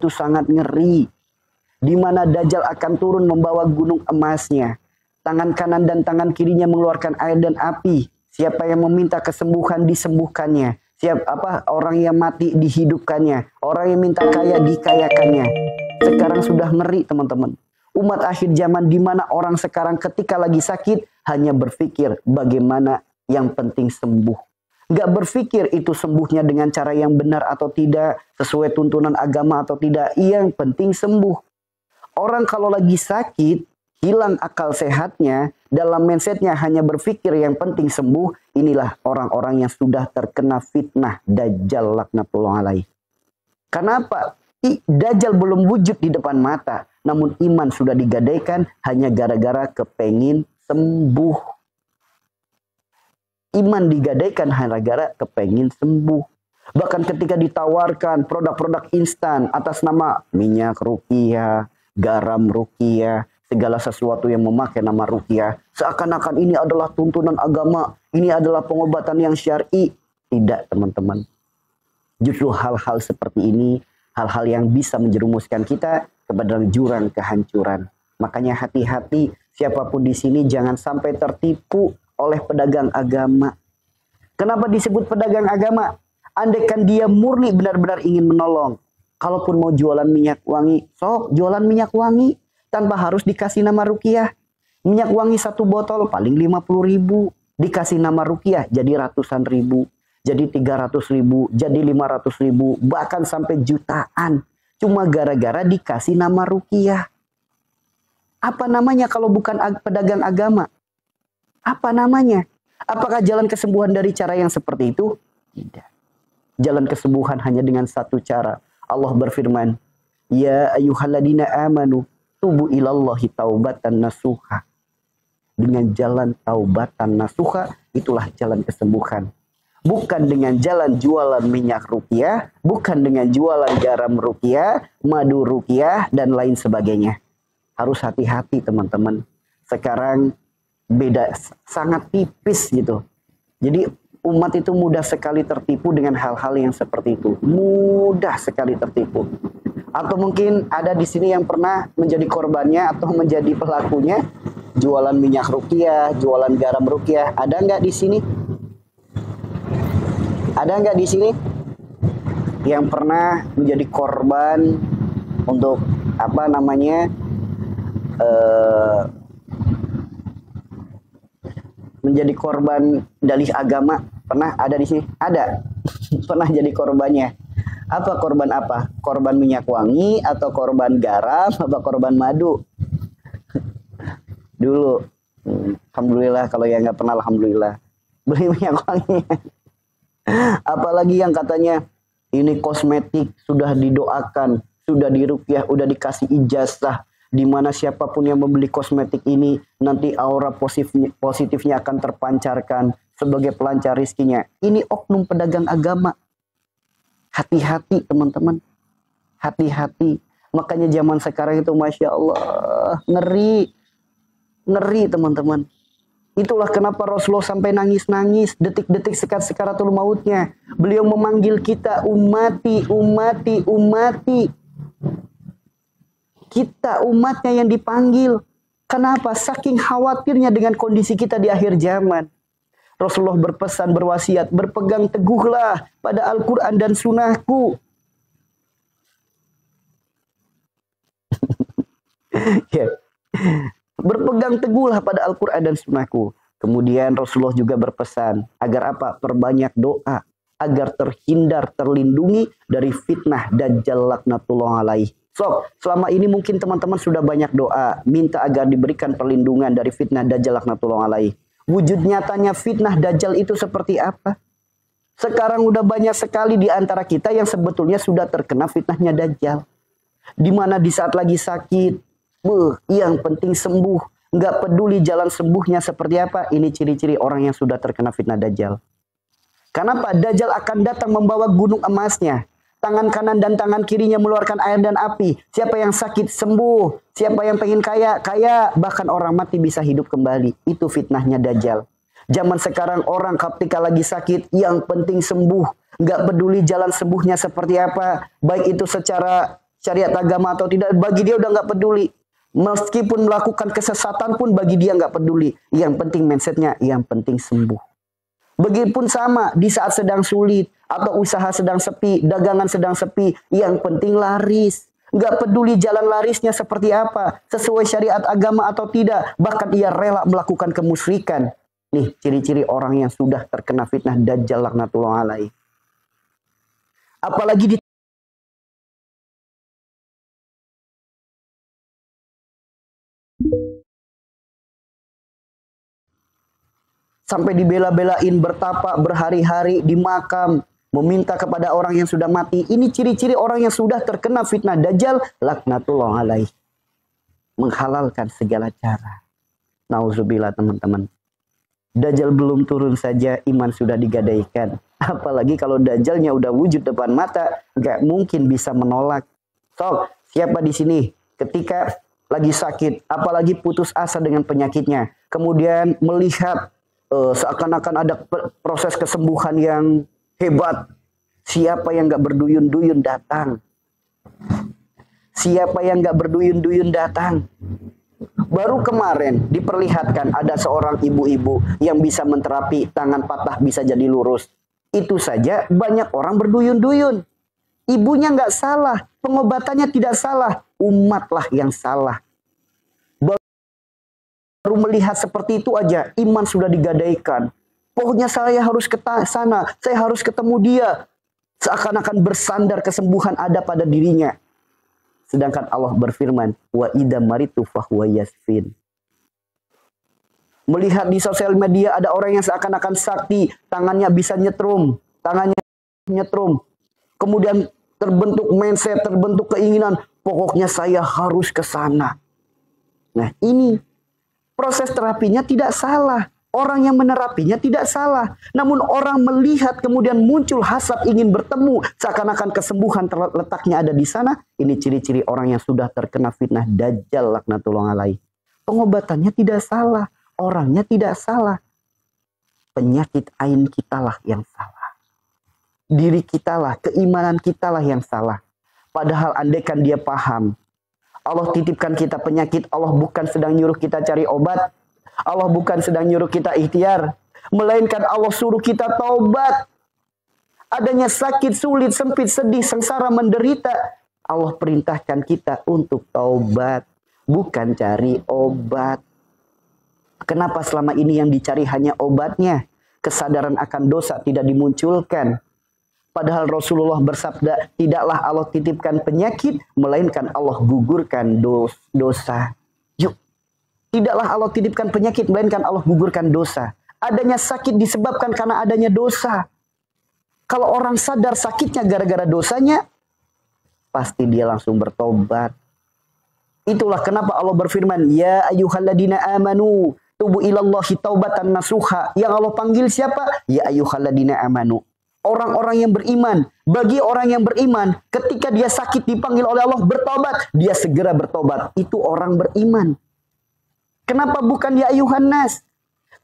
itu sangat ngeri. Di mana Dajjal akan turun membawa gunung emasnya. Tangan kanan dan tangan kirinya mengeluarkan air dan api. Siapa yang meminta kesembuhan disembuhkannya. Orang yang mati dihidupkannya. Orang yang minta kaya dikayakannya. Sekarang sudah ngeri teman-teman. Umat akhir zaman di mana orang sekarang ketika lagi sakit hanya berpikir bagaimana yang penting sembuh. Nggak berpikir itu sembuhnya dengan cara yang benar atau tidak, sesuai tuntunan agama atau tidak. Yang penting sembuh. Orang kalau lagi sakit, hilang akal sehatnya, dalam mindsetnya hanya berpikir yang penting sembuh. Inilah orang-orang yang sudah terkena fitnah Dajjal laknatullah alaih. Kenapa? Dajjal belum wujud di depan mata. Namun iman sudah digadaikan hanya gara-gara kepengin sembuh. Iman digadaikan hanya gara-gara kepengin sembuh. Bahkan ketika ditawarkan produk-produk instan atas nama minyak ruqyah, garam ruqyah, segala sesuatu yang memakai nama ruqyah, seakan-akan ini adalah tuntunan agama, ini adalah pengobatan yang syar'i. Tidak teman-teman. Justru hal-hal seperti ini, hal-hal yang bisa menjerumuskan kita kepada jurang kehancuran. Makanya hati-hati, siapapun di sini jangan sampai tertipu oleh pedagang agama. Kenapa disebut pedagang agama? Andaikan dia murni benar-benar ingin menolong. Kalaupun mau jualan minyak wangi, sok jualan minyak wangi tanpa harus dikasih nama ruqyah. Minyak wangi satu botol paling 50.000, dikasih nama ruqyah jadi ratusan ribu, jadi 300.000, jadi 500.000, bahkan sampai jutaan. Cuma gara-gara dikasih nama ruqyah. Apa namanya kalau bukan pedagang agama? Apa namanya? Apakah jalan kesembuhan dari cara yang seperti itu? Tidak. Jalan kesembuhan hanya dengan satu cara. Allah berfirman, ya ayyuhalladzina amanu tubu ilallahi taubatan nasuha. Dengan jalan taubatan nasuha, itulah jalan kesembuhan. Bukan dengan jalan jualan minyak ruqyah, bukan dengan jualan garam ruqyah, madu ruqyah, dan lain sebagainya. Harus hati-hati teman-teman. Sekarang beda, sangat tipis gitu. Jadi umat itu mudah sekali tertipu dengan hal-hal yang seperti itu. Mudah sekali tertipu. Atau mungkin ada di sini yang pernah menjadi korbannya atau menjadi pelakunya. Jualan minyak ruqyah, jualan garam ruqyah. Ada nggak di sini? Ada nggak di sini yang pernah menjadi korban untuk menjadi korban dalih agama? Pernah ada di sini? Ada. Pernah jadi korbannya. Apa korban apa? Korban minyak wangi atau korban garam atau korban madu? Dulu. Alhamdulillah, kalau yang nggak pernah alhamdulillah. Beli minyak wangi. Apalagi yang katanya ini kosmetik, sudah didoakan, sudah diruqyah, udah dikasih ijazah, di mana siapapun yang membeli kosmetik ini nanti aura positifnya akan terpancarkan sebagai pelancar rizkinya. Ini oknum pedagang agama. Hati-hati teman-teman, hati-hati. Makanya zaman sekarang itu Masya Allah, ngeri, ngeri teman-teman. Itulah kenapa Rasulullah sampai nangis-nangis detik-detik sekaratul mautnya. Beliau memanggil kita ummati, ummati, ummati. Kita umatnya yang dipanggil. Kenapa? Saking khawatirnya dengan kondisi kita di akhir zaman. Rasulullah berpesan, berwasiat, berpegang teguhlah pada Al-Quran dan sunnahku. Ya. Berpegang teguhlah pada Al-Quran dan sunnahku. Kemudian Rasulullah juga berpesan agar apa? Perbanyak doa agar terhindar, terlindungi dari fitnah Dajjal laknatullah alaih. So, selama ini mungkin teman-teman sudah banyak doa minta agar diberikan perlindungan dari fitnah Dajjal laknatullah alaih. Wujud nyatanya fitnah Dajjal itu seperti apa? Sekarang udah banyak sekali di antara kita yang sebetulnya sudah terkena fitnahnya Dajjal. Di mana di saat lagi sakit, yang penting sembuh. Nggak peduli jalan sembuhnya seperti apa. Ini ciri-ciri orang yang sudah terkena fitnah Dajjal. Kenapa? Dajjal akan datang membawa gunung emasnya. Tangan kanan dan tangan kirinya mengeluarkan air dan api. Siapa yang sakit sembuh. Siapa yang pengen kaya, kaya. Bahkan orang mati bisa hidup kembali. Itu fitnahnya Dajjal. Zaman sekarang orang ketika lagi sakit, yang penting sembuh. Nggak peduli jalan sembuhnya seperti apa. Baik itu secara syariat agama atau tidak, bagi dia udah nggak peduli. Meskipun melakukan kesesatan pun bagi dia nggak peduli. Yang penting mindsetnya, yang penting sembuh. Begitupun sama di saat sedang sulit atau usaha sedang sepi, dagangan sedang sepi, yang penting laris. Nggak peduli jalan larisnya seperti apa, sesuai syariat agama atau tidak. Bahkan ia rela melakukan kemusyrikan. Nih ciri-ciri orang yang sudah terkena fitnah Dajjal laknatullah alaih. Apalagi di sampai dibela-belain bertapa berhari-hari di makam, meminta kepada orang yang sudah mati. Ini ciri-ciri orang yang sudah terkena fitnah Dajjal laknatullah alaih. Menghalalkan segala cara. Nauzubillah teman-teman. Dajjal belum turun saja iman sudah digadaikan. Apalagi kalau Dajjalnya udah wujud depan mata, nggak mungkin bisa menolak. So, siapa di sini ketika lagi sakit, apalagi putus asa dengan penyakitnya, kemudian melihat seakan-akan ada proses kesembuhan yang hebat. Siapa yang nggak berduyun-duyun datang? Siapa yang nggak berduyun-duyun datang? Baru kemarin diperlihatkan ada seorang ibu-ibu yang bisa menterapi tangan patah bisa jadi lurus. Itu saja banyak orang berduyun-duyun. Ibunya nggak salah, pengobatannya tidak salah, umatlah yang salah. Baru melihat seperti itu aja, iman sudah digadaikan. Pokoknya saya harus ke sana, saya harus ketemu dia. Seakan-akan bersandar kesembuhan ada pada dirinya. Sedangkan Allah berfirman, wa idza maritu fahuwa yasfin. Melihat di sosial media ada orang yang seakan-akan sakti, tangannya bisa nyetrum, Kemudian terbentuk mindset, terbentuk keinginan, pokoknya saya harus ke sana. Nah, ini proses terapinya tidak salah. Orang yang menerapinya tidak salah. Namun orang melihat kemudian muncul hasad ingin bertemu. Seakan-akan kesembuhan letaknya ada di sana. Ini ciri-ciri orang yang sudah terkena fitnah Dajjal laknatullah alaih. Pengobatannya tidak salah. Orangnya tidak salah. Penyakit ain kitalah yang salah. Diri kitalah, keimanan kitalah yang salah. Padahal andaikan dia paham. Allah titipkan kita penyakit. Allah bukan sedang nyuruh kita cari obat. Allah bukan sedang nyuruh kita ikhtiar, melainkan Allah suruh kita taubat. Adanya sakit, sulit, sempit, sedih, sengsara, menderita, Allah perintahkan kita untuk taubat, bukan cari obat. Kenapa selama ini yang dicari hanya obatnya? Kesadaran akan dosa tidak dimunculkan. Padahal Rasulullah bersabda, tidaklah Allah titipkan penyakit, melainkan Allah gugurkan dosa. Yuk. Tidaklah Allah titipkan penyakit, melainkan Allah gugurkan dosa. Adanya sakit disebabkan karena adanya dosa. Kalau orang sadar sakitnya gara-gara dosanya, pasti dia langsung bertobat. Itulah kenapa Allah berfirman, ya ayyuhalladzina amanu, tubu ilallahi taubatan nasuha. Yang Allah panggil siapa? Ya ayyuhalladzina amanu. Orang-orang yang beriman. Bagi orang yang beriman, ketika dia sakit dipanggil oleh Allah bertobat, dia segera bertobat. Itu orang beriman. Kenapa bukan ya ayuhan nas?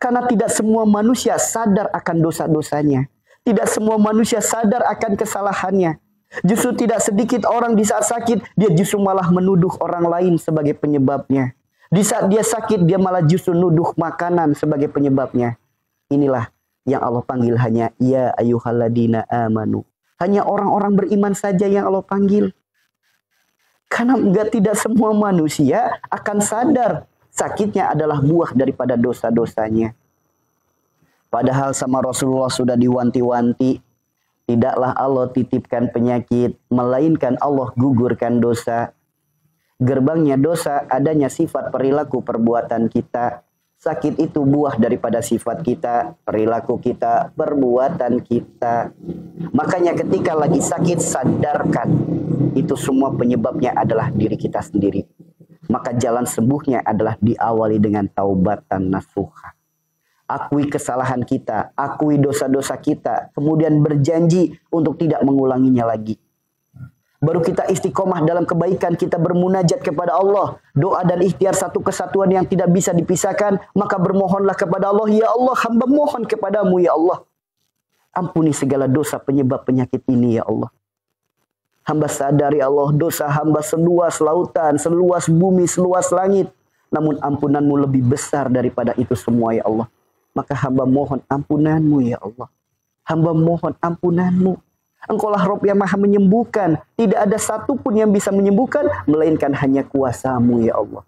Karena tidak semua manusia sadar akan dosa-dosanya. Tidak semua manusia sadar akan kesalahannya. Justru tidak sedikit orang di saat sakit, dia justru malah menuduh orang lain sebagai penyebabnya. Di saat dia sakit, dia malah justru nuduh makanan sebagai penyebabnya. Inilah yang Allah panggil hanya ya ayyuhalladzina amanu. Hanya orang-orang beriman saja yang Allah panggil. Karena tidak semua manusia akan sadar sakitnya adalah buah daripada dosa-dosanya. Padahal sama Rasulullah sudah diwanti-wanti. Tidaklah Allah titipkan penyakit, melainkan Allah gugurkan dosa. Gerbangnya dosa adanya sifat perilaku perbuatan kita. Sakit itu buah daripada sifat kita, perilaku kita, perbuatan kita. Makanya ketika lagi sakit, sadarkan. Itu semua penyebabnya adalah diri kita sendiri. Maka jalan sembuhnya adalah diawali dengan taubatan nasuha. Akui kesalahan kita, akui dosa-dosa kita, kemudian berjanji untuk tidak mengulanginya lagi. Baru kita istiqomah dalam kebaikan, kita bermunajat kepada Allah. Doa dan ikhtiar satu kesatuan yang tidak bisa dipisahkan. Maka bermohonlah kepada Allah, ya Allah, hamba mohon kepadamu ya Allah. Ampuni segala dosa penyebab penyakit ini ya Allah. Hamba sadar ya Allah, dosa hamba seluas lautan, seluas bumi, seluas langit. Namun ampunanmu lebih besar daripada itu semua ya Allah. Maka hamba mohon ampunanmu ya Allah. Hamba mohon ampunanmu. Engkaulah Rabb yang maha menyembuhkan. Tidak ada satupun yang bisa menyembuhkan, melainkan hanya kuasamu ya Allah.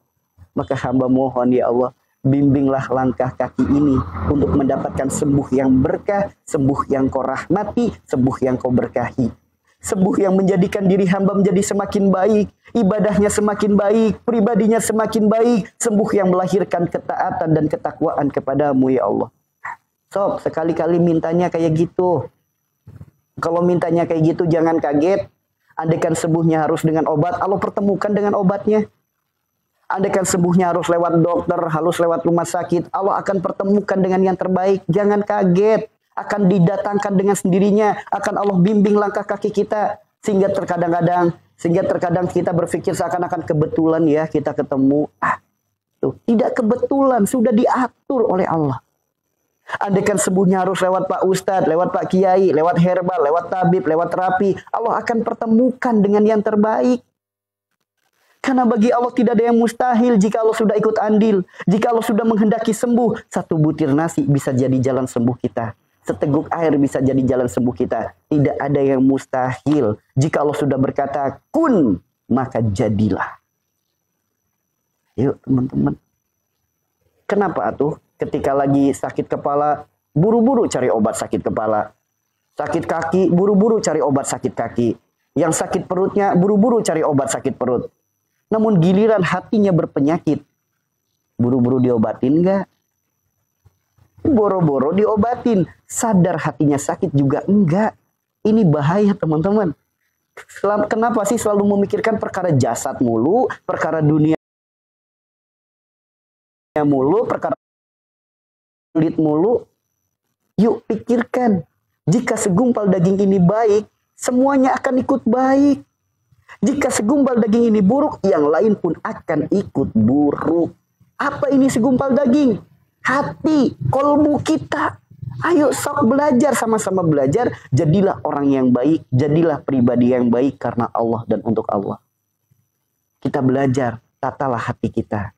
Maka hamba mohon ya Allah, bimbinglah langkah kaki ini untuk mendapatkan sembuh yang berkah, sembuh yang kau rahmati, sembuh yang kau berkahi. Sembuh yang menjadikan diri hamba menjadi semakin baik, ibadahnya semakin baik, pribadinya semakin baik, sembuh yang melahirkan ketaatan dan ketakwaan kepadamu ya Allah. Sob, sekali-kali mintanya kayak gitu. Kalau mintanya kayak gitu jangan kaget. Andaikan sembuhnya harus dengan obat, Allah pertemukan dengan obatnya. Andaikan sembuhnya harus lewat dokter, harus lewat rumah sakit, Allah akan pertemukan dengan yang terbaik. Jangan kaget. Akan didatangkan dengan sendirinya, akan Allah bimbing langkah kaki kita, sehingga terkadang kita berpikir seakan-akan kebetulan ya kita ketemu. Tuh, tidak kebetulan, sudah diatur oleh Allah. Andaikan sembuhnya harus lewat Pak Ustadz, lewat Pak Kiai, lewat herbal, lewat tabib, lewat terapi, Allah akan pertemukan dengan yang terbaik. Karena bagi Allah tidak ada yang mustahil jika Allah sudah ikut andil. Jika Allah sudah menghendaki sembuh, satu butir nasi bisa jadi jalan sembuh kita. Seteguk air bisa jadi jalan sembuh kita. Tidak ada yang mustahil. Jika Allah sudah berkata, kun, maka jadilah. Yuk teman-teman. Kenapa atuh? Ketika lagi sakit kepala, buru-buru cari obat sakit kepala. Sakit kaki, buru-buru cari obat sakit kaki. Yang sakit perutnya, buru-buru cari obat sakit perut. Namun giliran hatinya berpenyakit, buru-buru diobatin enggak? Boro-boro diobatin, sadar hatinya sakit juga enggak. Ini bahaya teman-teman. Kenapa sih selalu memikirkan perkara jasad mulu, perkara dunia mulu, perkara kulit mulu? Yuk pikirkan, jika segumpal daging ini baik, semuanya akan ikut baik. Jika segumpal daging ini buruk, yang lain pun akan ikut buruk. Apa ini segumpal daging? Hati, kolbu kita. Ayo sok belajar, sama-sama belajar. Jadilah orang yang baik, jadilah pribadi yang baik karena Allah dan untuk Allah. Kita belajar, tatalah hati kita.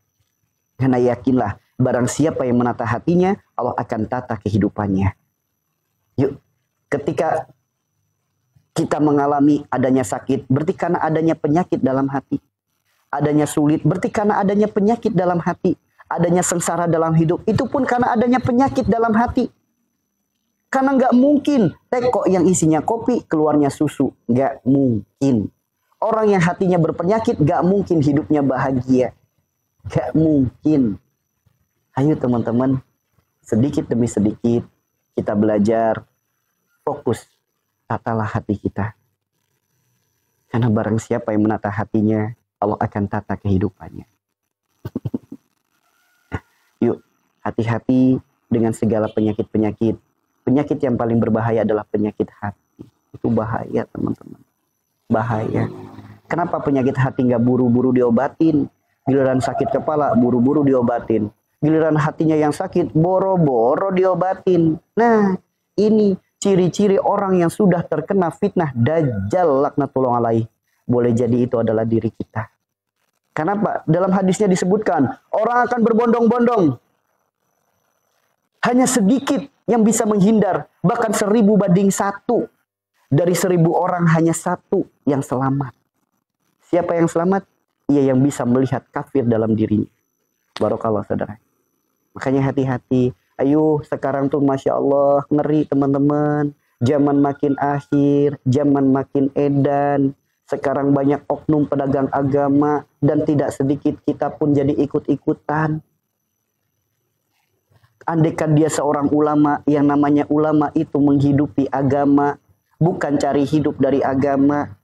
Karena yakinlah, barang siapa yang menata hatinya, Allah akan tata kehidupannya. Yuk, ketika kita mengalami adanya sakit, berarti karena adanya penyakit dalam hati. Adanya sulit, berarti karena adanya penyakit dalam hati. Adanya sengsara dalam hidup, itu pun karena adanya penyakit dalam hati. Karena nggak mungkin teko yang isinya kopi, keluarnya susu. Nggak mungkin. Orang yang hatinya berpenyakit, nggak mungkin hidupnya bahagia. Nggak mungkin. Ayo teman-teman, sedikit demi sedikit, kita belajar, fokus, tatalah hati kita. Karena barang siapa yang menata hatinya, Allah akan tata kehidupannya. Yuk, hati-hati dengan segala penyakit-penyakit. Penyakit yang paling berbahaya adalah penyakit hati. Itu bahaya teman-teman. Bahaya. Kenapa penyakit hati nggak buru-buru diobatin? Giliran sakit kepala, buru-buru diobatin. Giliran hatinya yang sakit, boro-boro diobatin. Nah, ini ciri-ciri orang yang sudah terkena fitnah Dajjal laknatullah alaih. Boleh jadi itu adalah diri kita. Kenapa? Dalam hadisnya disebutkan, orang akan berbondong-bondong. Hanya sedikit yang bisa menghindar. Bahkan 1000 banding 1. Dari 1000 orang hanya 1 yang selamat. Siapa yang selamat? Ia yang bisa melihat kafir dalam dirinya. Barakallah saudara. Makanya hati-hati. Ayo sekarang tuh Masya Allah ngeri teman-teman. Zaman makin akhir, zaman makin edan. Sekarang banyak oknum pedagang agama dan tidak sedikit kita pun jadi ikut-ikutan. Andaikan dia seorang ulama, yang namanya ulama itu menghidupi agama, bukan cari hidup dari agama.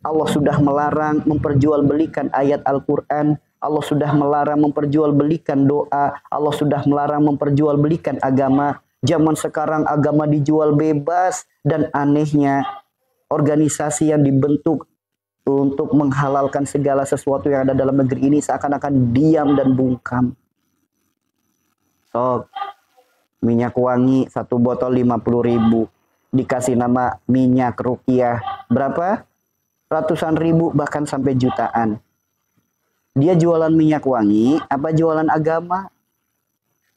Allah sudah melarang memperjualbelikan ayat Al-Quran. Allah sudah melarang memperjualbelikan doa. Allah sudah melarang memperjualbelikan agama. Zaman sekarang agama dijual bebas dan anehnya organisasi yang dibentuk untuk menghalalkan segala sesuatu yang ada dalam negeri ini seakan-akan diam dan bungkam. So, minyak wangi 1 botol 50.000. Dikasih nama minyak ruqyah. Berapa? ratusan ribu, bahkan sampai jutaan. Dia jualan minyak wangi, apa jualan agama?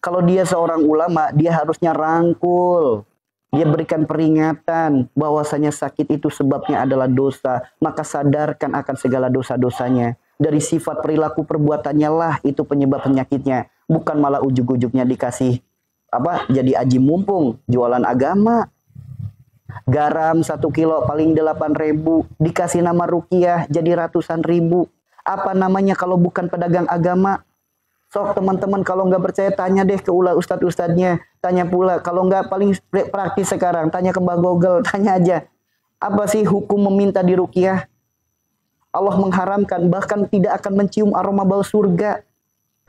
Kalau dia seorang ulama, dia harusnya rangkul. Dia berikan peringatan bahwasanya sakit itu sebabnya adalah dosa. Maka sadarkan akan segala dosa-dosanya. Dari sifat perilaku perbuatannya lah itu penyebab penyakitnya. Bukan malah ujug-ujugnya dikasih jadi aji mumpung, jualan agama. Garam 1 kilo paling 8.000, dikasih nama ruqyah jadi ratusan ribu. Apa namanya kalau bukan pedagang agama? Sok teman-teman kalau nggak percaya tanya deh ke ustadz-ustadznya. Tanya pula, kalau nggak paling praktis sekarang, tanya ke Mbak Google, tanya aja. Apa sih hukum meminta di ruqyah? Allah mengharamkan, bahkan tidak akan mencium aroma bau surga.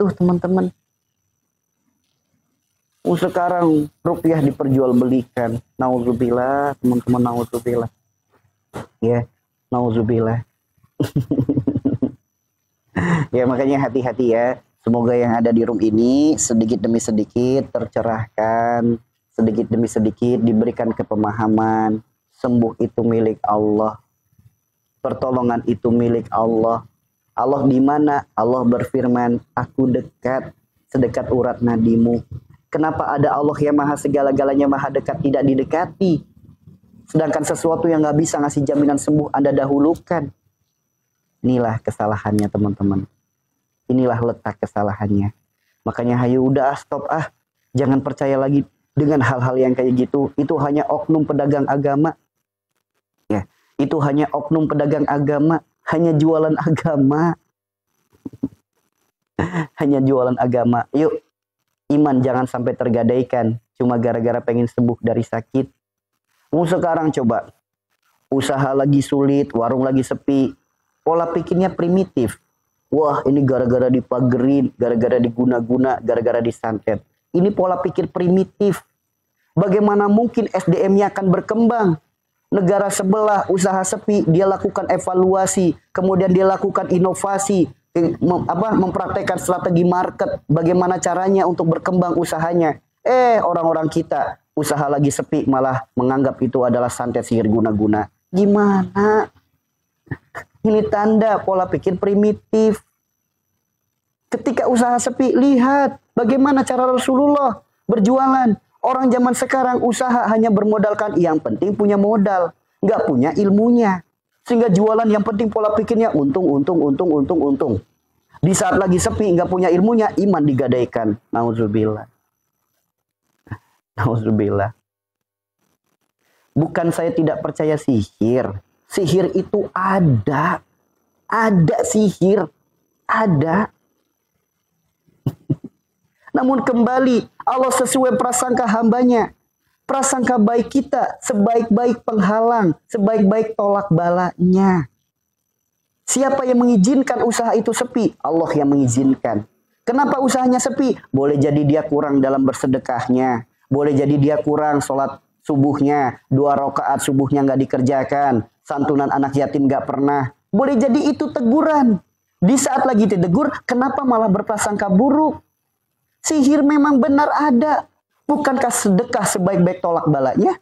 Tuh teman-teman. Sekarang ruqyah diperjualbelikan. Nauzubillah, teman-teman, nauzubillah. Ya, nauzubillah. Ya makanya hati-hati ya. Semoga yang ada di room ini sedikit demi sedikit tercerahkan, sedikit demi sedikit diberikan kepemahaman. Sembuh itu milik Allah. Pertolongan itu milik Allah. Allah di mana? Allah berfirman, aku dekat, sedekat urat nadimu. Kenapa ada Allah yang maha segala-galanya, maha dekat, tidak didekati? Sedangkan sesuatu yang gak bisa ngasih jaminan sembuh, Anda dahulukan. Inilah kesalahannya teman-teman. Inilah letak kesalahannya. Makanya hayu udah stop Jangan percaya lagi dengan hal-hal yang kayak gitu. Itu hanya oknum pedagang agama. Ya, itu hanya oknum pedagang agama, hanya jualan agama. Hanya jualan agama. Yuk, iman jangan sampai tergadaikan cuma gara-gara pengen sembuh dari sakit. Sekarang coba usaha lagi sulit, warung lagi sepi, pola pikirnya primitif. Wah, ini gara-gara dipagerin, gara-gara diguna-guna, gara-gara disantet. Ini pola pikir primitif. Bagaimana mungkin SDM-nya akan berkembang? Negara sebelah usaha sepi, dia lakukan evaluasi, kemudian dia lakukan inovasi, mempraktekkan strategi market, bagaimana caranya untuk berkembang usahanya. Orang-orang kita usaha lagi sepi malah menganggap itu adalah santet, sihir, guna-guna. Gimana? Ini tanda pola pikir primitif. Ketika usaha sepi, lihat bagaimana cara Rasulullah berjualan. Orang zaman sekarang usaha hanya bermodalkan yang penting punya modal, nggak punya ilmunya. Sehingga jualan yang penting pola pikirnya untung. Di saat lagi sepi, nggak punya ilmunya, iman digadaikan. Nauzubillah. Nauzubillah. Bukan saya tidak percaya sihir. Sihir itu ada. Ada sihir. Ada. Namun kembali, Allah sesuai prasangka hambanya. Prasangka baik kita sebaik-baik penghalang, sebaik-baik tolak balanya. Siapa yang mengizinkan usaha itu sepi? Allah yang mengizinkan. Kenapa usahanya sepi? Boleh jadi dia kurang dalam bersedekahnya. Boleh jadi dia kurang sholat subuhnya. 2 rakaat subuhnya nggak dikerjakan. Santunan anak yatim nggak pernah. Boleh jadi itu teguran. Di saat lagi ditegur, kenapa malah berprasangka buruk? Sihir memang benar ada. Bukankah sedekah sebaik-baik tolak balanya?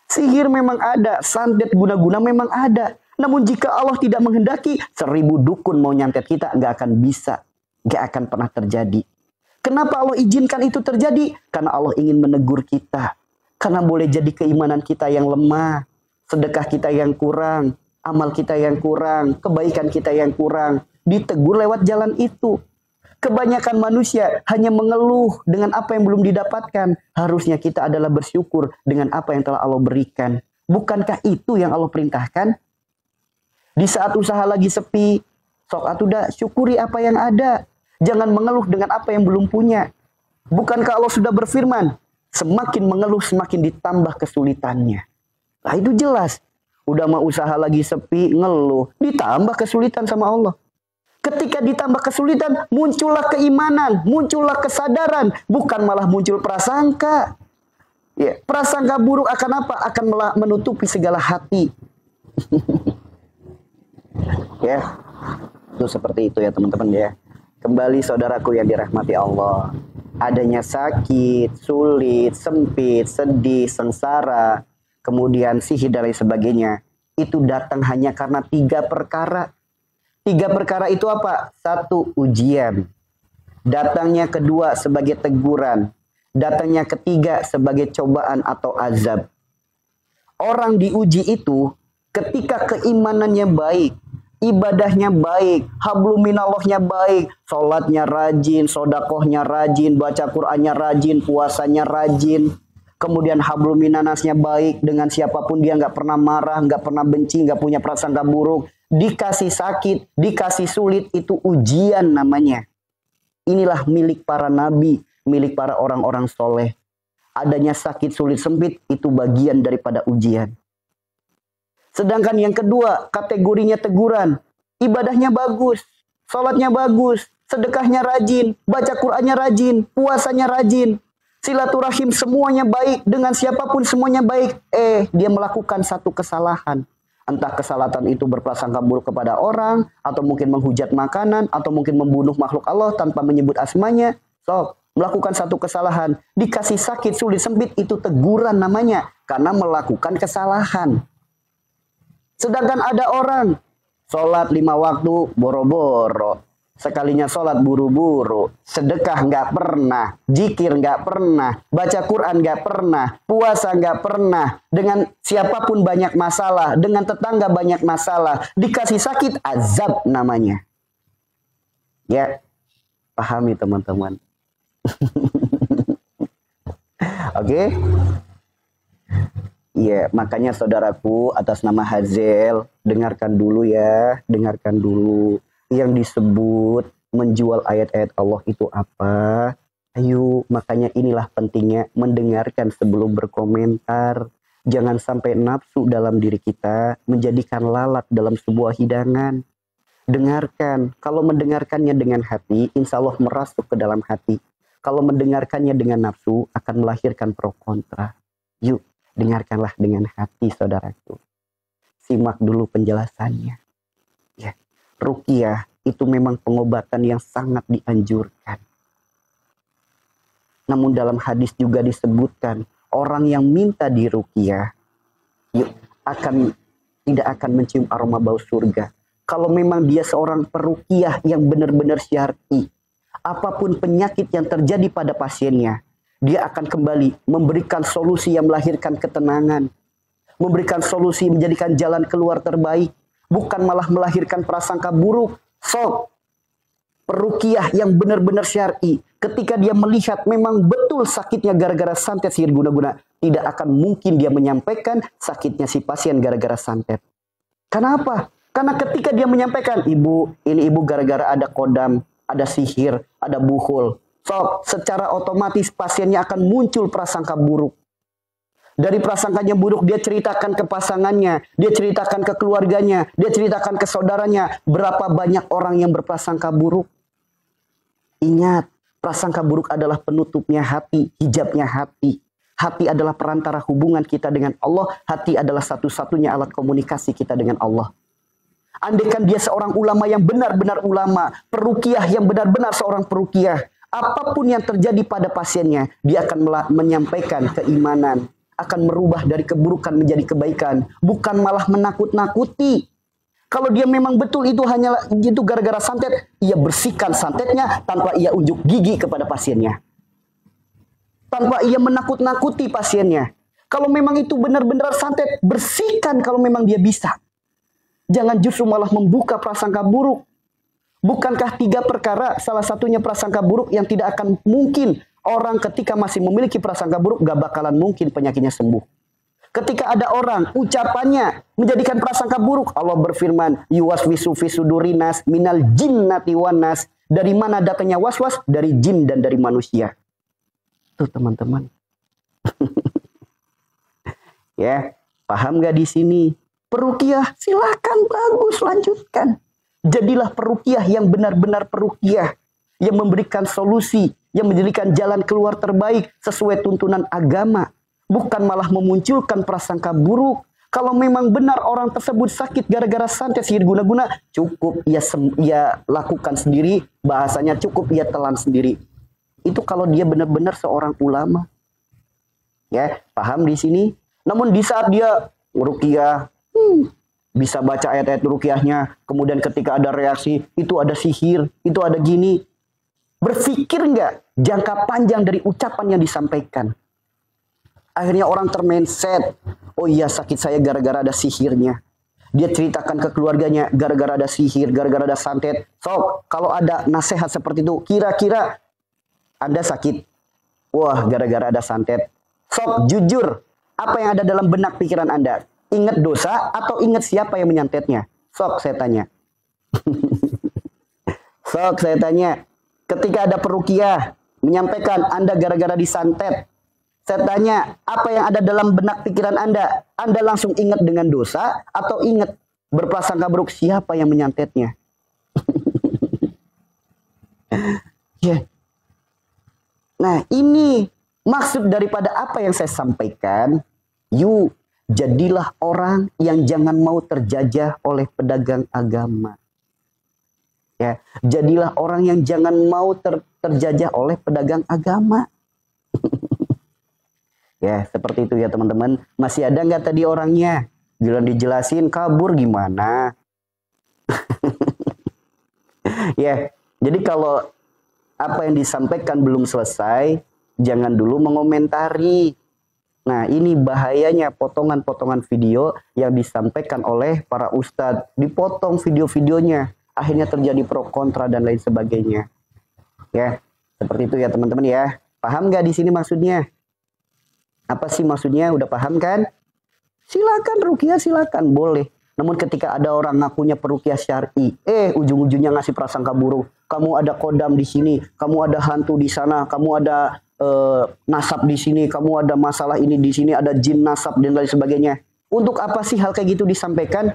Sihir memang ada. Santet guna-guna memang ada. Namun jika Allah tidak menghendaki, 1000 dukun mau nyantet kita nggak akan bisa. Nggak akan pernah terjadi. Kenapa Allah izinkan itu terjadi? Karena Allah ingin menegur kita. Karena boleh jadi keimanan kita yang lemah. Sedekah kita yang kurang. Amal kita yang kurang. Kebaikan kita yang kurang. Ditegur lewat jalan itu. Kebanyakan manusia hanya mengeluh dengan apa yang belum didapatkan. Harusnya kita adalah bersyukur dengan apa yang telah Allah berikan. Bukankah itu yang Allah perintahkan? Di saat usaha lagi sepi, sok atuda syukuri apa yang ada. Jangan mengeluh dengan apa yang belum punya. Bukankah Allah sudah berfirman, semakin mengeluh semakin ditambah kesulitannya. Nah itu jelas. Udah mau usaha lagi sepi, ngeluh, ditambah kesulitan sama Allah. Ketika ditambah kesulitan, muncullah keimanan, muncullah kesadaran, bukan malah muncul prasangka. Ya, prasangka buruk akan apa? Akan menutupi segala hati. Ya, itu seperti itu ya teman-teman ya. Kembali saudaraku yang dirahmati Allah. Adanya sakit, sulit, sempit, sedih, sengsara, kemudian sihir dan lain sebagainya, itu datang hanya karena 3 perkara. 3 perkara itu apa? 1, ujian. Datangnya kedua sebagai teguran. Datangnya ketiga sebagai cobaan atau azab. Orang diuji itu ketika keimanannya baik, ibadahnya baik, habluminallahnya baik, sholatnya rajin, sodakohnya rajin, baca Qur'annya rajin, puasanya rajin, kemudian habluminanasnya baik, dengan siapapun dia nggak pernah marah, nggak pernah benci, nggak punya prasangka buruk, dikasih sakit, dikasih sulit, itu ujian namanya. Inilah milik para nabi, milik para orang-orang soleh. Adanya sakit, sulit, sempit, itu bagian daripada ujian. Sedangkan yang kedua, kategorinya teguran. Ibadahnya bagus, sholatnya bagus, sedekahnya rajin, baca Qur'annya rajin, puasanya rajin, silaturahim semuanya baik, dengan siapapun semuanya baik. Dia melakukan satu kesalahan. Entah kesalahan itu berprasangka buruk kepada orang, atau mungkin menghujat makanan, atau mungkin membunuh makhluk Allah tanpa menyebut asmanya. Melakukan satu kesalahan, dikasih sakit, sulit, sempit, itu teguran namanya, karena melakukan kesalahan. Sedangkan ada orang sholat 5 waktu boro-boro, sekalinya sholat buru-buru, sedekah nggak pernah, zikir nggak pernah, baca Quran nggak pernah, puasa nggak pernah, dengan siapapun banyak masalah, dengan tetangga banyak masalah, dikasih sakit, azab namanya. Ya, pahami teman-teman. Oke? Iya, makanya saudaraku, atas nama Hazel, dengarkan dulu ya, dengarkan dulu. Yang disebut menjual ayat-ayat Allah itu apa? Ayo, makanya inilah pentingnya mendengarkan sebelum berkomentar. Jangan sampai nafsu dalam diri kita menjadikan lalat dalam sebuah hidangan. Dengarkan, kalau mendengarkannya dengan hati, insya Allah merasuk ke dalam hati. Kalau mendengarkannya dengan nafsu, akan melahirkan pro kontra. Yuk, dengarkanlah dengan hati, saudaraku. Simak dulu penjelasannya. Ya, ruqyah itu memang pengobatan yang sangat dianjurkan. Namun dalam hadis juga disebutkan, orang yang minta diruqyah, tidak akan mencium aroma bau surga. Kalau memang dia seorang peruqyah yang benar-benar syar'i, apapun penyakit yang terjadi pada pasiennya, dia akan kembali memberikan solusi yang melahirkan ketenangan, memberikan solusi menjadikan jalan keluar terbaik, bukan malah melahirkan prasangka buruk. Peruqyah yang benar-benar syar'i, ketika dia melihat memang betul sakitnya gara-gara santet sihir guna-guna, tidak akan mungkin dia menyampaikan sakitnya si pasien gara-gara santet. Kenapa? Karena ketika dia menyampaikan, ibu, ini ibu gara-gara ada kodam, ada sihir, ada buhul. Secara otomatis pasiennya akan muncul prasangka buruk. Dari prasangkanya buruk, dia ceritakan ke pasangannya, dia ceritakan ke keluarganya, dia ceritakan ke saudaranya. Berapa banyak orang yang berprasangka buruk? Ingat, prasangka buruk adalah penutupnya hati, hijabnya hati. Hati adalah perantara hubungan kita dengan Allah. Hati adalah satu-satunya alat komunikasi kita dengan Allah. Andaikan dia seorang ulama yang benar-benar ulama, peruqyah yang benar-benar seorang peruqyah, apapun yang terjadi pada pasiennya, dia akan menyampaikan keimanan, akan merubah dari keburukan menjadi kebaikan, bukan malah menakut-nakuti. Kalau dia memang betul itu hanya gitu gara-gara santet, ia bersihkan santetnya tanpa ia unjuk gigi kepada pasiennya. Tanpa ia menakut-nakuti pasiennya. Kalau memang itu benar-benar santet, bersihkan kalau memang dia bisa. Jangan justru malah membuka prasangka buruk. Bukankah 3 perkara, salah satunya prasangka buruk yang tidak akan mungkin orang ketika masih memiliki prasangka buruk, gak bakalan mungkin penyakitnya sembuh. Ketika ada orang, ucapannya menjadikan prasangka buruk, Allah berfirman, yuwaswisu fi sudurinas minal jinnati wanas. Dari mana datangnya waswas? Dari jin dan dari manusia. Tuh teman-teman. Ya, paham gak di sini? Peruqyah, silakan, bagus, lanjutkan. Jadilah peruqyah yang benar-benar peruqyah, yang memberikan solusi, yang menjadikan jalan keluar terbaik sesuai tuntunan agama, bukan malah memunculkan prasangka buruk. Kalau memang benar orang tersebut sakit gara-gara santet sihir guna-guna, cukup ia lakukan sendiri, bahasanya cukup ia telan sendiri. Itu kalau dia benar-benar seorang ulama. Ya, paham di sini? Namun di saat dia ruqyah, bisa baca ayat-ayat ruqyahnya, kemudian ketika ada reaksi, itu ada sihir, itu ada gini. Berpikir nggak jangka panjang dari ucapan yang disampaikan? Akhirnya orang termindset, oh iya sakit saya gara-gara ada sihirnya. Dia ceritakan ke keluarganya, gara-gara ada sihir, gara-gara ada santet. Sok, kalau ada nasihat seperti itu, kira-kira Anda sakit. Wah, gara-gara ada santet. Sok, jujur, apa yang ada dalam benak pikiran Anda? Ingat dosa atau ingat siapa yang menyantetnya? Sok, saya tanya. Sok, saya tanya. Ketika ada peruqyah menyampaikan Anda gara-gara disantet, saya tanya, apa yang ada dalam benak pikiran Anda? Anda langsung ingat dengan dosa atau ingat berprasangka buruk siapa yang menyantetnya? Ya. Nah, ini maksud daripada apa yang saya sampaikan. You, jadilah orang yang jangan mau terjajah oleh pedagang agama. Ya, jadilah orang yang jangan mau terjajah oleh pedagang agama. Ya, seperti itu ya teman-teman. Masih ada nggak tadi orangnya? Gila dijelasin, kabur gimana? Ya, jadi kalau apa yang disampaikan belum selesai, jangan dulu mengomentari. Nah, ini bahayanya potongan-potongan video yang disampaikan oleh para ustadz. Dipotong video-videonya. Akhirnya terjadi pro kontra dan lain sebagainya. Ya, seperti itu ya teman-teman ya. Paham nggak di sini maksudnya? Apa sih maksudnya? Udah paham kan? Silakan ruqyah, silakan boleh. Namun ketika ada orang ngakunya peruqyah syar'i, ujung-ujungnya ngasih prasangka buruk. Kamu ada kodam di sini, kamu ada hantu di sana, kamu ada nasab di sini, kamu ada masalah ini di sini, ada jin nasab dan lain sebagainya. Untuk apa sih hal kayak gitu disampaikan?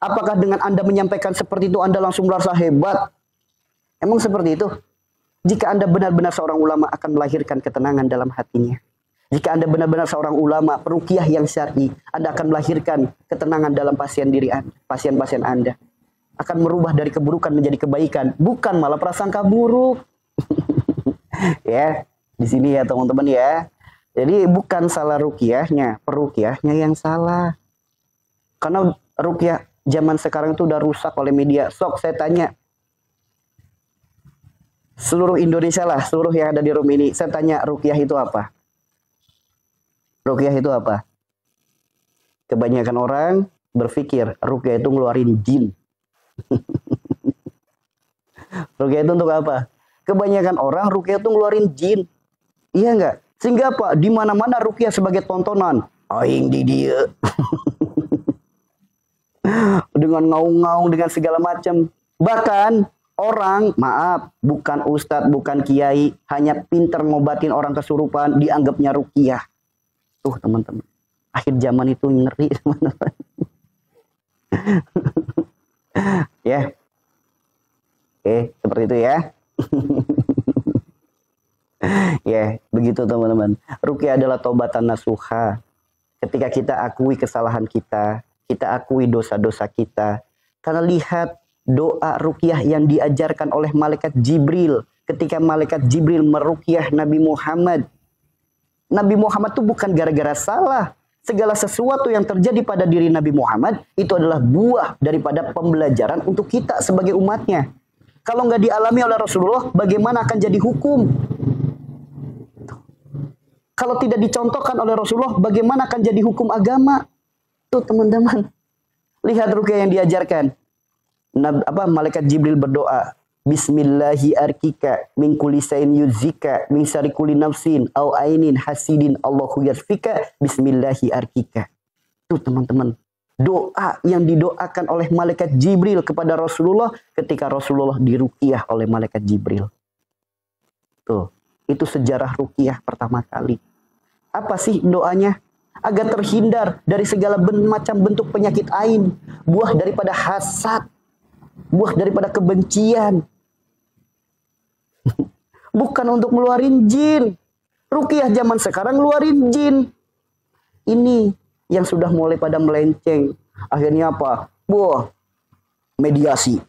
Apakah dengan Anda menyampaikan seperti itu Anda langsung merasa hebat? Emang seperti itu? Jika Anda benar-benar seorang ulama akan melahirkan ketenangan dalam hatinya. Jika Anda benar-benar seorang ulama peruqyah yang syar'i, Anda akan melahirkan ketenangan dalam pasien-pasien Anda. Akan merubah dari keburukan menjadi kebaikan, bukan malah prasangka buruk. Ya, di sini ya teman-teman ya. Jadi bukan salah ruqyahnya, peruqyahnya yang salah. Karena ruqyah zaman sekarang itu udah rusak oleh media. Sok saya tanya, seluruh Indonesia lah, seluruh yang ada di room ini, saya tanya ruqyah itu apa? Ruqyah itu apa? Kebanyakan orang berpikir ruqyah itu ngeluarin jin. Ruqyah itu untuk apa? Kebanyakan orang ruqyah itu ngeluarin jin. Iya enggak? Sehingga apa? Di mana-mana ruqyah sebagai tontonan. Aing di dia. Dengan ngaung-ngaung, dengan segala macam. Bahkan orang, maaf, bukan ustadz, bukan kiai, hanya pinter ngobatin orang kesurupan, dianggapnya ruqyah. Tuh teman-teman, akhir zaman itu ngeri teman-teman. Ya, oke, seperti itu ya. Ya, begitu teman-teman. Ruqyah adalah taubatan nasuha. Ketika kita akui kesalahan kita akui dosa-dosa kita. Karena lihat doa ruqyah yang diajarkan oleh malaikat Jibril. Ketika malaikat Jibril meruqyah Nabi Muhammad. Nabi Muhammad itu bukan gara-gara salah. Segala sesuatu yang terjadi pada diri Nabi Muhammad itu adalah buah daripada pembelajaran untuk kita sebagai umatnya. Kalau nggak dialami oleh Rasulullah, bagaimana akan jadi hukum? Kalau tidak dicontohkan oleh Rasulullah, bagaimana akan jadi hukum agama? Tuh teman-teman, lihat ruqyah yang diajarkan. Malaikat Jibril berdoa, Bismillahi arkika min kulli sayin yuzika min syarri kulli nafsin au ainin hasidin Allahu yasfika Bismillahi arkika. Tuh teman-teman, doa yang didoakan oleh malaikat Jibril kepada Rasulullah ketika Rasulullah diruqyah oleh malaikat Jibril. Tuh, itu sejarah ruqyah pertama kali. Apa sih doanya? Agar terhindar dari segala macam bentuk penyakit ain, buah daripada hasad, buah daripada kebencian. Bukan untuk ngeluarin jin. Ruqyah zaman sekarang ngeluarin jin. Ini yang sudah mulai pada melenceng. Akhirnya apa? Wah, mediasi.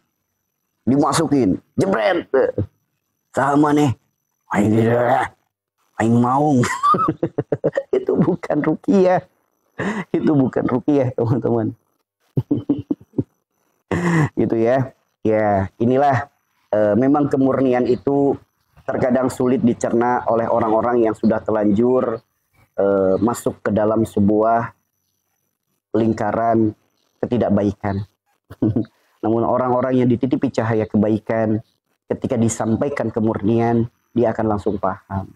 Dimasukin. Jebret. Sama nih. Aing maung. Itu bukan ruqyah. Itu bukan ruqyah, teman-teman. Gitu ya. Ya, inilah memang kemurnian itu terkadang sulit dicerna oleh orang-orang yang sudah telanjur masuk ke dalam sebuah lingkaran ketidakbaikan. Namun orang-orang yang dititipi cahaya kebaikan, ketika disampaikan kemurnian, dia akan langsung paham.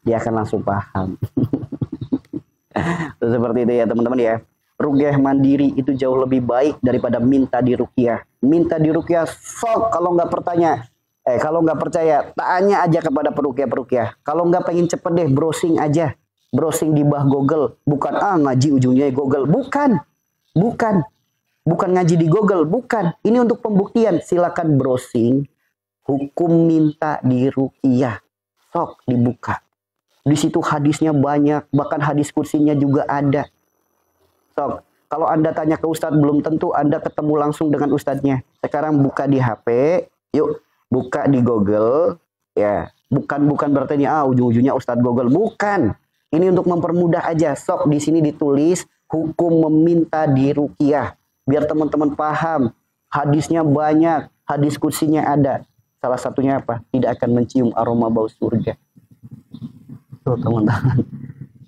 Dia akan langsung paham. Seperti itu ya teman-teman ya. Ruqyah mandiri itu jauh lebih baik daripada minta diruqyah. Minta diruqyah sok kalau nggak kalau nggak percaya, tanya aja kepada peruqyah. Kalau nggak pengen cepet deh, browsing aja. Browsing di bawah Google. Bukan ngaji ujungnya Google. Bukan. Bukan ngaji di Google. Bukan. Ini untuk pembuktian. Silakan browsing. Hukum minta diruqyah. Sok dibuka. Di situ hadisnya banyak. Bahkan hadis kursinya juga ada. Sok. Kalau Anda tanya ke Ustadz, belum tentu Anda ketemu langsung dengan Ustadznya. Sekarang buka di HP. Yuk. Buka di Google, ya, bukan berarti ujung-ujungnya Ustadz Google, bukan. Ini untuk mempermudah aja. Sok di sini ditulis hukum meminta diruqyah, biar teman-teman paham. Hadisnya banyak, hadis kursinya ada. Salah satunya apa? Tidak akan mencium aroma bau surga. Tuh teman-teman.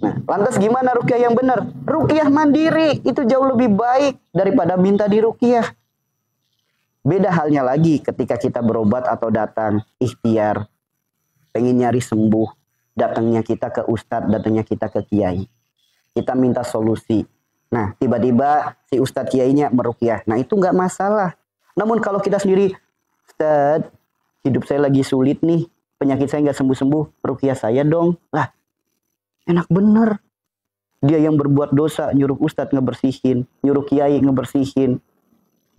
Nah, lantas gimana ruqyah yang benar? Ruqyah mandiri itu jauh lebih baik daripada minta diruqyah. Beda halnya lagi ketika kita berobat atau datang ikhtiar, pengen nyari sembuh, datangnya kita ke ustadz, datangnya kita ke kiai. Kita minta solusi. Nah, tiba-tiba si ustadz kiainya meruqyah. Nah, itu nggak masalah. Namun kalau kita sendiri, Ustadz, hidup saya lagi sulit nih, penyakit saya nggak sembuh-sembuh, ruqyah saya dong. Lah, enak bener. Dia yang berbuat dosa, nyuruh ustadz ngebersihin, nyuruh kiai ngebersihin.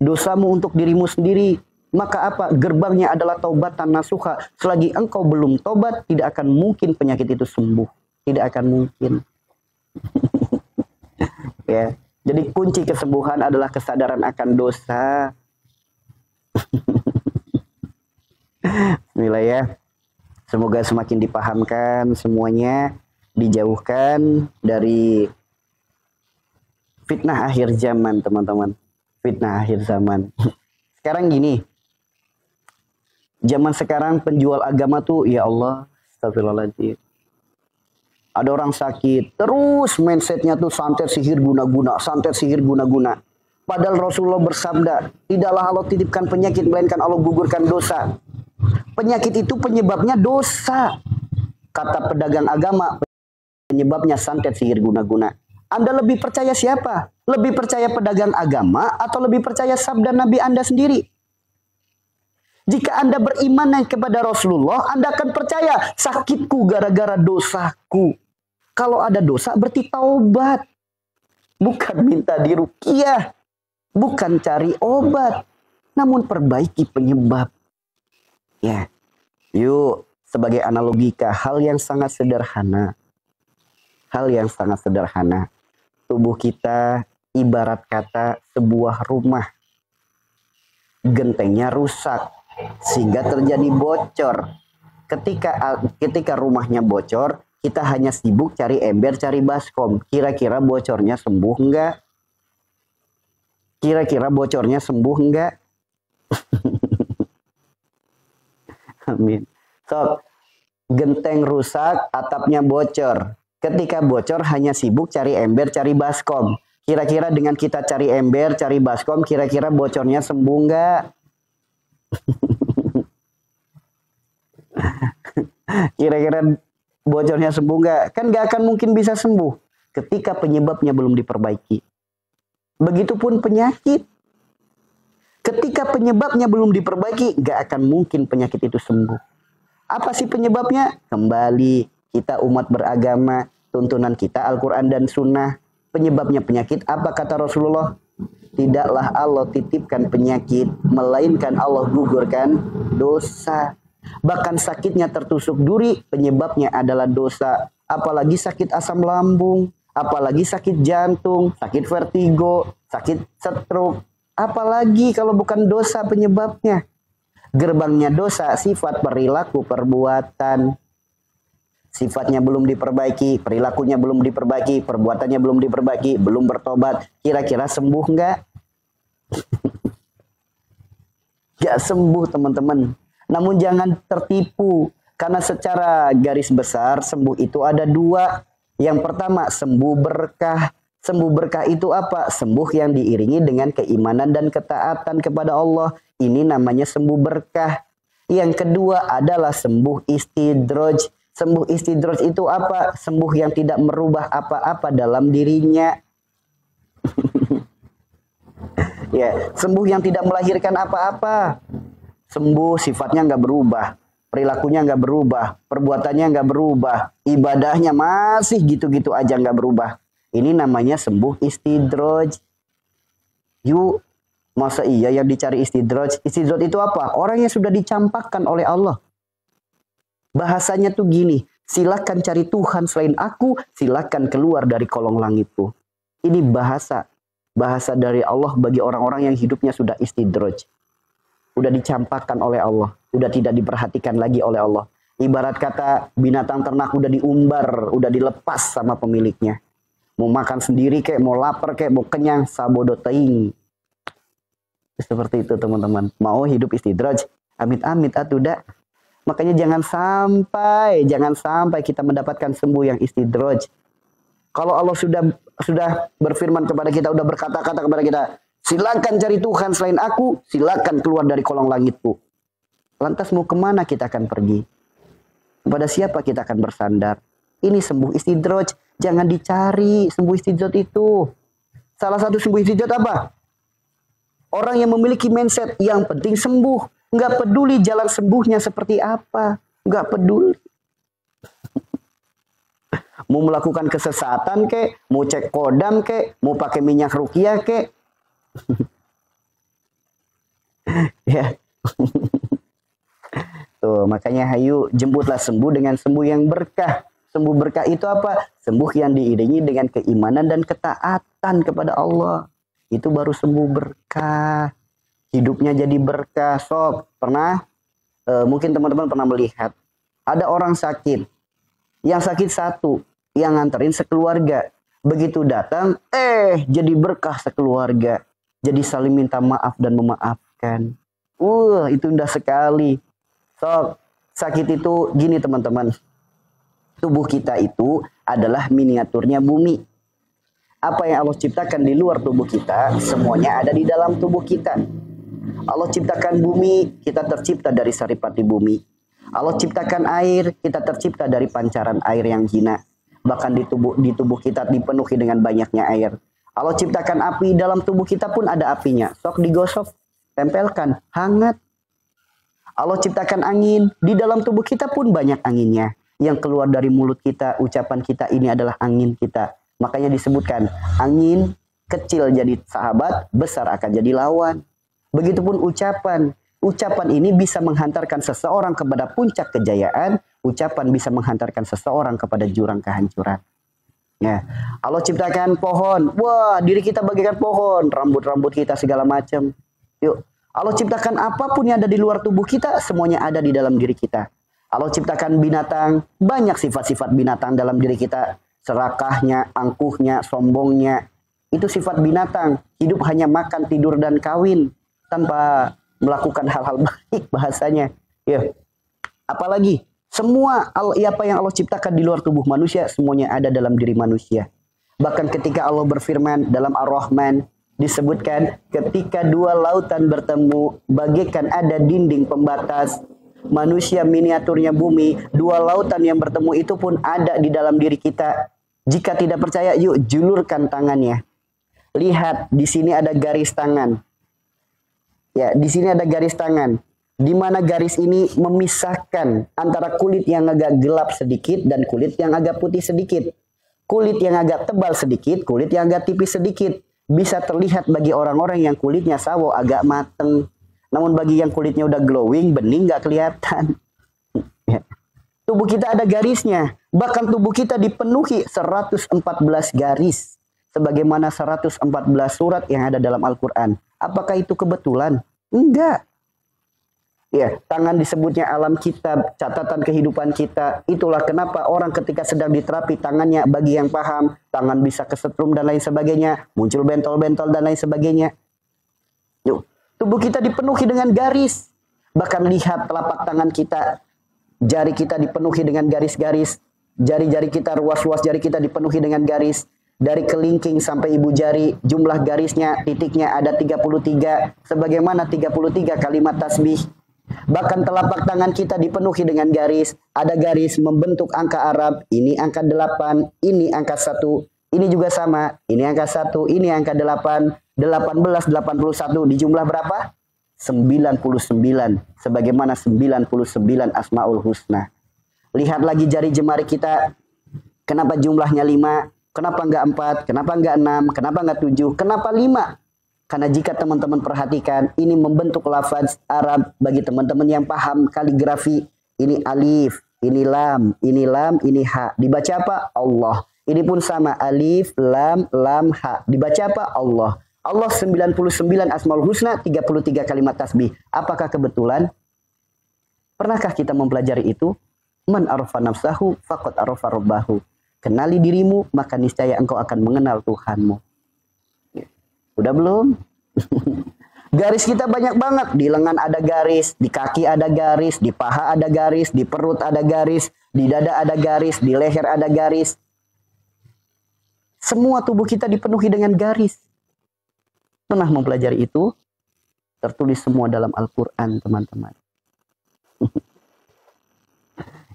Dosamu untuk dirimu sendiri. Maka apa? Gerbangnya adalah taubatan nasuha. Selagi engkau belum tobat, tidak akan mungkin penyakit itu sembuh. Tidak akan mungkin. Ya. Jadi kunci kesembuhan adalah kesadaran akan dosa. Bismillah ya. Semoga semakin dipahamkan semuanya. Dijauhkan dari fitnah akhir zaman, teman-teman. Fitnah akhir zaman. Sekarang gini. Zaman sekarang penjual agama tuh, ya Allah, astagfirullahaladzim. Ada orang sakit, terus mindsetnya tuh santet sihir guna-guna. Padahal Rasulullah bersabda, tidaklah Allah titipkan penyakit, melainkan Allah gugurkan dosa. Penyakit itu penyebabnya dosa. Kata pedagang agama, penyebabnya santet sihir guna-guna. Anda lebih percaya siapa? Lebih percaya pedagang agama atau lebih percaya sabda Nabi Anda sendiri? Jika Anda beriman kepada Rasulullah, Anda akan percaya sakitku gara-gara dosaku. Kalau ada dosa berarti taubat. Bukan minta diruqyah. Bukan cari obat. Namun perbaiki penyebab. Ya. Yuk, sebagai analogika, hal yang sangat sederhana. Tubuh kita ibarat kata sebuah rumah. Gentengnya rusak sehingga terjadi bocor. Ketika rumahnya bocor, kita hanya sibuk cari ember, cari baskom. Kira-kira bocornya sembuh enggak? Amin. So, genteng rusak, atapnya bocor. Ketika bocor hanya sibuk cari ember, cari baskom. Kira-kira dengan kita cari ember, cari baskom, kira-kira bocornya sembuh enggak? Kira-kira bocornya sembuh enggak? Kan enggak akan mungkin bisa sembuh ketika penyebabnya belum diperbaiki. Begitupun penyakit. Ketika penyebabnya belum diperbaiki, enggak akan mungkin penyakit itu sembuh. Apa sih penyebabnya? Kembali kita umat beragama, tuntunan kita Al-Quran dan Sunnah. Penyebabnya penyakit, apa kata Rasulullah? Tidaklah Allah titipkan penyakit, melainkan Allah gugurkan dosa. Bahkan sakitnya tertusuk duri, penyebabnya adalah dosa. Apalagi sakit asam lambung, apalagi sakit jantung, sakit vertigo, sakit stroke. Apalagi kalau bukan dosa penyebabnya. Gerbangnya dosa, sifat, perilaku, perbuatan. sifatnya belum diperbaiki, perilakunya belum diperbaiki, perbuatannya belum diperbaiki, belum bertobat, kira-kira sembuh nggak? Nggak sembuh teman-teman. Namun jangan tertipu, karena secara garis besar sembuh itu ada dua. Yang pertama sembuh berkah. Sembuh berkah itu apa? Sembuh yang diiringi dengan keimanan dan ketaatan kepada Allah. Ini namanya sembuh berkah. Yang kedua adalah sembuh istidraj. Sembuh istidraj itu apa? Sembuh yang tidak merubah apa-apa dalam dirinya. Ya, sembuh yang tidak melahirkan apa-apa. Sembuh sifatnya nggak berubah, perilakunya nggak berubah, perbuatannya nggak berubah, ibadahnya masih gitu-gitu aja nggak berubah. Ini namanya sembuh istidraj. Yuk, masa iya yang dicari istidraj? Istidraj itu apa? Orang yang sudah dicampakkan oleh Allah. Bahasanya tuh gini, silakan cari Tuhan selain aku, silakan keluar dari kolong langitku. Ini bahasa dari Allah bagi orang-orang yang hidupnya sudah istidraj. Udah dicampakkan oleh Allah, udah tidak diperhatikan lagi oleh Allah. Ibarat kata binatang ternak udah diumbar, udah dilepas sama pemiliknya. Mau makan sendiri kek, mau lapar kek, mau kenyang, sabodo teing. Seperti itu teman-teman. Mau hidup istidraj, amit-amit atuh dak. Makanya jangan sampai kita mendapatkan sembuh yang istidraj. Kalau Allah sudah berfirman kepada kita, udah berkata-kata kepada kita, silakan cari Tuhan selain aku, silakan keluar dari kolong langitku. Lantas mau kemana kita akan pergi? Kepada siapa kita akan bersandar? Ini sembuh istidraj, jangan dicari sembuh istidraj itu. Salah satu sembuh istidraj apa? Orang yang memiliki mindset yang penting sembuh, nggak peduli jalan sembuhnya seperti apa, nggak peduli. Mau melakukan kesesatan kek, mau cek kodam kek, mau pakai minyak rukiah kek. Ya. Tuh, makanya hayu jemputlah sembuh dengan sembuh yang berkah. Sembuh berkah itu apa? Sembuh yang diiringi dengan keimanan dan ketaatan kepada Allah. Itu baru sembuh berkah. Hidupnya jadi berkah. Sok, pernah? Mungkin teman-teman pernah melihat. Ada orang sakit. Yang sakit satu. Yang nganterin sekeluarga. Begitu datang, jadi berkah sekeluarga. Jadi saling minta maaf dan memaafkan. Itu indah sekali. Sok, sakit itu gini teman-teman. Tubuh kita itu adalah miniaturnya bumi. Apa yang Allah ciptakan di luar tubuh kita, semuanya ada di dalam tubuh kita. Allah ciptakan bumi, kita tercipta dari saripati bumi. Allah ciptakan air, kita tercipta dari pancaran air yang hina. Bahkan di tubuh kita dipenuhi dengan banyaknya air. Allah ciptakan api, dalam tubuh kita pun ada apinya. Sok digosok, tempelkan, hangat. Allah ciptakan angin, di dalam tubuh kita pun banyak anginnya. Yang keluar dari mulut kita, ucapan kita ini adalah angin kita. Makanya disebutkan, angin kecil jadi sahabat, besar akan jadi lawan. Begitupun ucapan. Ucapan ini bisa menghantarkan seseorang kepada puncak kejayaan. Ucapan bisa menghantarkan seseorang kepada jurang kehancuran. Ya. Allah ciptakan pohon. Wah, diri kita bagaikan pohon. Rambut-rambut kita segala macam. Yuk. Allah ciptakan apapun yang ada di luar tubuh kita, semuanya ada di dalam diri kita. Allah ciptakan binatang, banyak sifat-sifat binatang dalam diri kita. Serakahnya, angkuhnya, sombongnya. Itu sifat binatang. Hidup hanya makan, tidur, dan kawin. Tanpa melakukan hal-hal baik bahasanya. Ya. Apalagi, semua apa yang Allah ciptakan di luar tubuh manusia, semuanya ada dalam diri manusia. Bahkan ketika Allah berfirman dalam Ar-Rahman, disebutkan ketika dua lautan bertemu, bagaikan ada dinding pembatas. Manusia miniaturnya bumi, dua lautan yang bertemu itu pun ada di dalam diri kita. Jika tidak percaya, yuk julurkan tangannya. Lihat, di sini ada garis tangan. Ya, di sini ada garis tangan. Di mana garis ini memisahkan antara kulit yang agak gelap sedikit dan kulit yang agak putih sedikit. Kulit yang agak tebal sedikit, kulit yang agak tipis sedikit. Bisa terlihat bagi orang-orang yang kulitnya sawo agak mateng. Namun bagi yang kulitnya udah glowing, bening gak kelihatan. Ya. Tubuh kita ada garisnya. Bahkan tubuh kita dipenuhi 114 garis. Sebagaimana 114 surat yang ada dalam Al-Quran. Apakah itu kebetulan? Enggak. Ya, tangan disebutnya alam kitab, catatan kehidupan kita. Itulah kenapa orang ketika sedang diterapi tangannya, bagi yang paham, tangan bisa kesetrum dan lain sebagainya, muncul bentol-bentol dan lain sebagainya. Yuk, tubuh kita dipenuhi dengan garis. Bahkan lihat telapak tangan kita, jari kita dipenuhi dengan garis-garis. Jari-jari kita, ruas-ruas jari kita dipenuhi dengan garis. Dari kelingking sampai ibu jari, jumlah garisnya, titiknya ada 33. Sebagaimana 33 kalimat tasbih. Bahkan telapak tangan kita dipenuhi dengan garis. Ada garis membentuk angka Arab. Ini angka 8, ini angka 1. Ini juga sama. Ini angka 1, ini angka 8. 18, 81. Di jumlah berapa? 99. Sebagaimana 99 Asmaul Husna. Lihat lagi jari jemari kita. Kenapa jumlahnya 5? Kenapa enggak 4? Kenapa enggak 6? Kenapa enggak 7? Kenapa 5? Karena jika teman-teman perhatikan, ini membentuk lafaz Arab bagi teman-teman yang paham kaligrafi. Ini alif, ini lam, ini ha. Dibaca apa? Allah. Ini pun sama, alif, lam, ha. Dibaca apa? Allah. Allah 99 Asmaul Husna, 33 kalimat tasbih. Apakah kebetulan? Pernahkah kita mempelajari itu? Man arafa nafsahu faqad arafa rabbahu. Kenali dirimu, maka niscaya engkau akan mengenal Tuhanmu. Udah belum? Garis kita banyak banget. Di lengan ada garis, di kaki ada garis, di paha ada garis, di perut ada garis, di dada ada garis, di leher ada garis. Semua tubuh kita dipenuhi dengan garis. Pernah mempelajari itu? Tertulis semua dalam Al-Quran, teman-teman.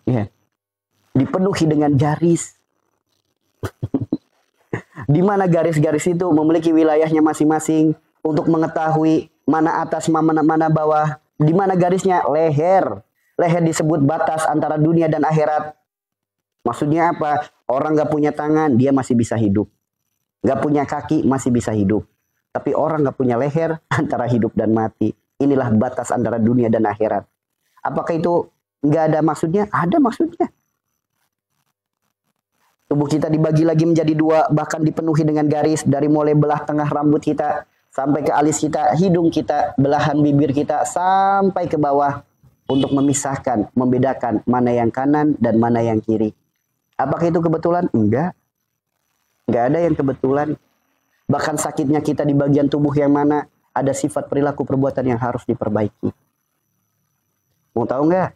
Ya. Dipenuhi dengan garis. Di mana garis-garis itu memiliki wilayahnya masing-masing untuk mengetahui mana atas, mana bawah. Di mana garisnya? Leher. Leher disebut batas antara dunia dan akhirat. Maksudnya apa? Orang gak punya tangan, dia masih bisa hidup. Gak punya kaki, masih bisa hidup. Tapi orang gak punya leher, antara hidup dan mati. Inilah batas antara dunia dan akhirat. Apakah itu gak ada maksudnya? Ada maksudnya. Tubuh kita dibagi lagi menjadi 2, bahkan dipenuhi dengan garis dari mulai belah tengah rambut kita sampai ke alis kita, hidung kita, belahan bibir kita sampai ke bawah untuk memisahkan, membedakan mana yang kanan dan mana yang kiri. Apakah itu kebetulan? Enggak. Enggak ada yang kebetulan. Bahkan sakitnya kita di bagian tubuh yang mana ada sifat perilaku perbuatan yang harus diperbaiki. Mau tahu enggak?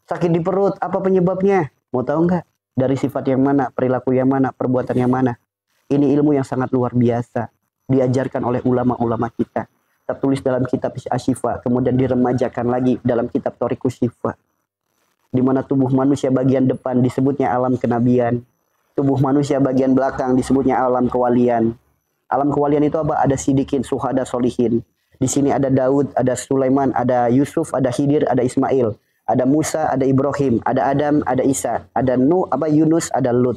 Sakit di perut, apa penyebabnya? Mau tahu enggak? Dari sifat yang mana, perilaku yang mana, perbuatan yang mana. Ini ilmu yang sangat luar biasa. Diajarkan oleh ulama-ulama kita. Tertulis dalam kitab Asy-Syifa. Kemudian diremajakan lagi dalam kitab Thariqus Syifa. Di mana tubuh manusia bagian depan disebutnya alam kenabian. Tubuh manusia bagian belakang disebutnya alam kewalian. Alam kewalian itu apa? Ada Sidikin, Syuhada, Solihin. Di sini ada Daud, ada Sulaiman, ada Yusuf, ada Khidir, ada Ismail. Ada Musa, ada Ibrahim, ada Adam, ada Isa, ada Yunus, ada Lut.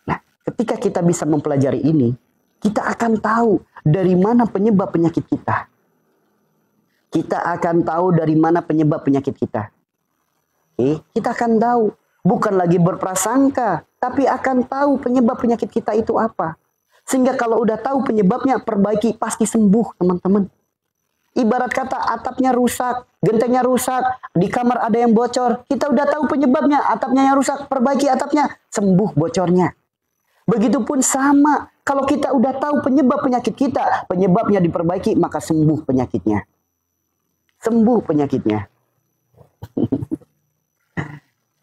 Nah, ketika kita bisa mempelajari ini, kita akan tahu dari mana penyebab penyakit kita. Kita akan tahu dari mana penyebab penyakit kita. Kita akan tahu. Bukan lagi berprasangka, tapi akan tahu penyebab penyakit kita itu apa. Sehingga kalau udah tahu penyebabnya, perbaiki, pasti sembuh, teman-teman. Ibarat kata atapnya rusak, gentengnya rusak, di kamar ada yang bocor. Kita udah tahu penyebabnya, atapnya yang rusak, perbaiki atapnya, sembuh bocornya. Begitupun sama, kalau kita udah tahu penyebab penyakit kita, penyebabnya diperbaiki, maka sembuh penyakitnya. Sembuh penyakitnya.